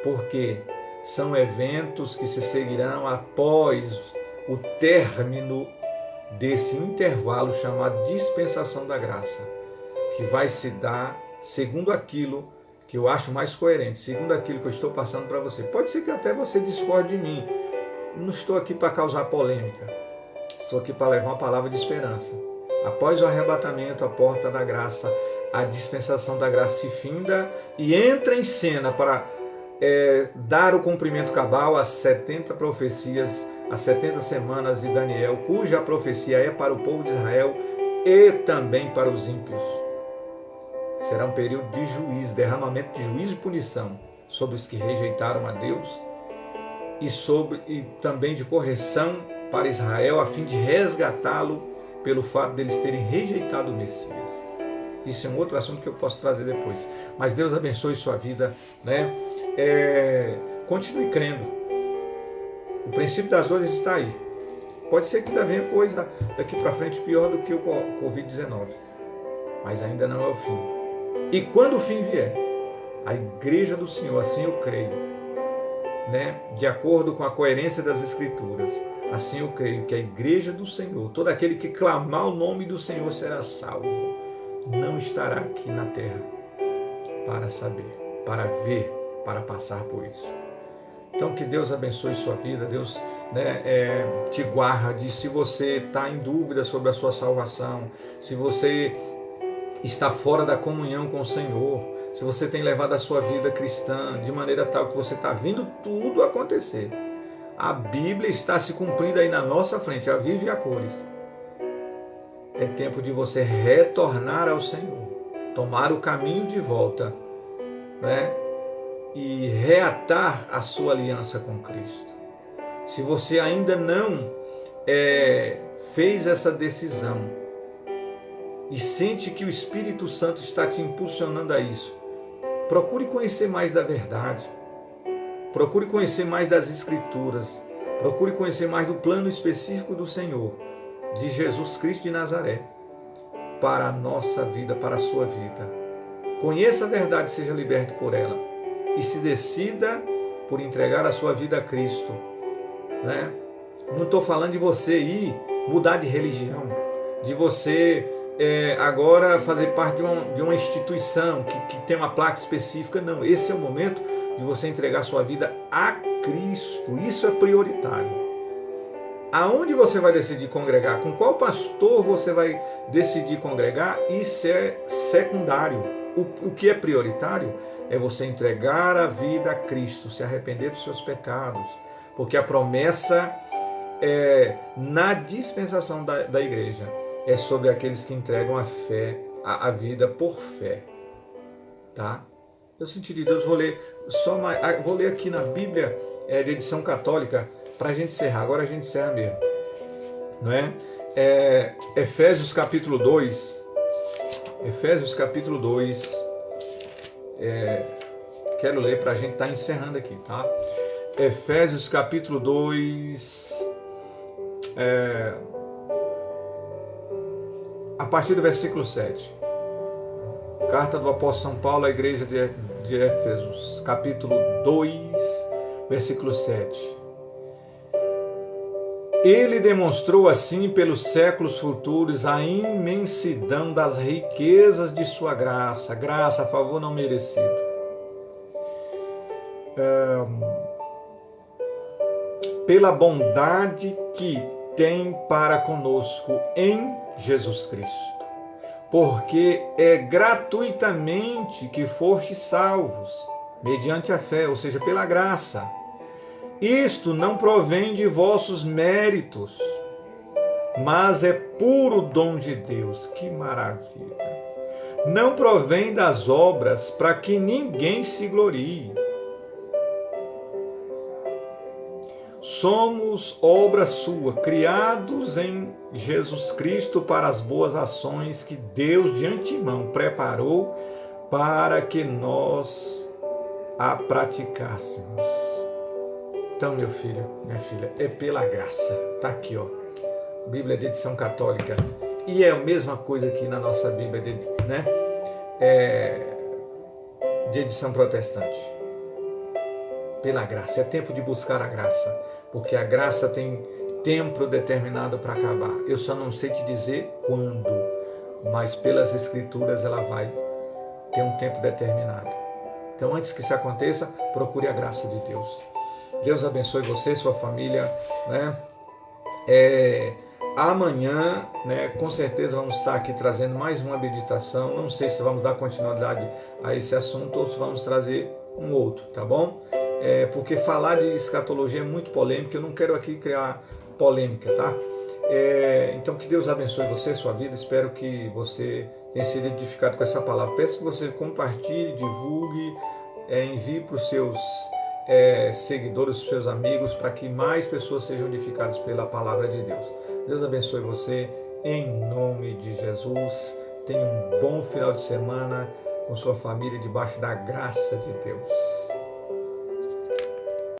porque são eventos que se seguirão após o término desse intervalo chamado dispensação da graça, que vai se dar segundo aquilo que eu acho mais coerente, segundo aquilo que eu estou passando para você. Pode ser que até você discorde de mim. Não estou aqui para causar polêmica. Estou aqui para levar uma palavra de esperança. Após o arrebatamento, a porta da graça, a dispensação da graça se finda e entra em cena para dar o cumprimento cabal às 70 profecias, às 70 semanas de Daniel, cuja profecia é para o povo de Israel e também para os ímpios. Será um período de juízo, derramamento de juízo e punição sobre os que rejeitaram a Deus e também de correção para Israel, a fim de resgatá-lo pelo fato deles terem rejeitado o Messias. Isso é um outro assunto que eu posso trazer depois. Mas Deus abençoe sua vida, né? Continue crendo. O princípio das dores está aí. Pode ser que ainda venha coisa daqui para frente pior do que o Covid-19. Mas ainda não é o fim. E quando o fim vier, a igreja do Senhor, assim eu creio, né? De acordo com a coerência das Escrituras, assim eu creio que a igreja do Senhor, todo aquele que clamar o nome do Senhor será salvo. Não estará aqui na terra para saber, para ver, para passar por isso. Então que Deus abençoe sua vida, Deus, né, te guarde. Se você está em dúvida sobre a sua salvação, se você está fora da comunhão com o Senhor, se você tem levado a sua vida cristã de maneira tal que você está vendo tudo acontecer, a Bíblia está se cumprindo aí na nossa frente, a viva e a cores. É tempo de você retornar ao Senhor, tomar o caminho de volta, né? E reatar a sua aliança com Cristo. Se você ainda não fez essa decisão e sente que o Espírito Santo está te impulsionando a isso, procure conhecer mais da verdade, procure conhecer mais das Escrituras, procure conhecer mais do plano específico do Senhor, de Jesus Cristo de Nazaré, para a nossa vida, para a sua vida. Conheça a verdade, seja liberto por ela e se decida por entregar a sua vida a Cristo, né? Não estou falando de você ir mudar de religião, de você agora fazer parte de uma instituição que tem uma placa específica. Não, esse é o momento de você entregar sua vida a Cristo. Isso é prioritário. Aonde você vai decidir congregar, com qual pastor você vai decidir congregar, isso é secundário. O que é prioritário é você entregar a vida a Cristo, se arrepender dos seus pecados, porque a promessa na dispensação da igreja é sobre aqueles que entregam a fé, a vida por fé, tá? Eu senti de Deus, vou ler aqui na Bíblia de edição católica para a gente encerrar. Agora a gente encerra mesmo, não é? Efésios capítulo 2. Efésios capítulo 2. Quero ler para a gente estar encerrando aqui, tá? Efésios capítulo 2. A partir do versículo 7. Carta do apóstolo São Paulo à igreja de Éfesos, capítulo 2, versículo 7. Ele demonstrou assim pelos séculos futuros a imensidão das riquezas de sua graça, graça, favor não merecido. Pela bondade que tem para conosco em Jesus Cristo, porque é gratuitamente que fostes salvos, mediante a fé, ou seja, pela graça. Isto não provém de vossos méritos, mas é puro dom de Deus. Que maravilha! Não provém das obras para que ninguém se glorie. Somos obra sua, criados em Jesus Cristo para as boas ações que Deus de antemão preparou para que nós a praticássemos. Então, meu filho, minha filha, é pela graça. Está aqui, ó, Bíblia de edição católica. E é a mesma coisa aqui na nossa Bíblia de edição protestante. Pela graça. É tempo de buscar a graça, porque a graça tem tempo determinado para acabar. Eu só não sei te dizer quando, mas pelas Escrituras ela vai ter um tempo determinado. Então, antes que isso aconteça, procure a graça de Deus. Deus abençoe você, sua família, né? Amanhã, né, com certeza vamos estar aqui trazendo mais uma meditação. Não sei se vamos dar continuidade a esse assunto ou se vamos trazer um outro, tá bom? Porque falar de escatologia é muito polêmico, eu não quero aqui criar polêmica, tá? Então que Deus abençoe você, sua vida. Espero que você tenha sido edificado com essa palavra. Peço que você compartilhe, divulgue, envie para os seus seguidores, os seus amigos, para que mais pessoas sejam edificadas pela palavra de Deus. Deus abençoe você em nome de Jesus. Tenha um bom final de semana com sua família debaixo da graça de Deus.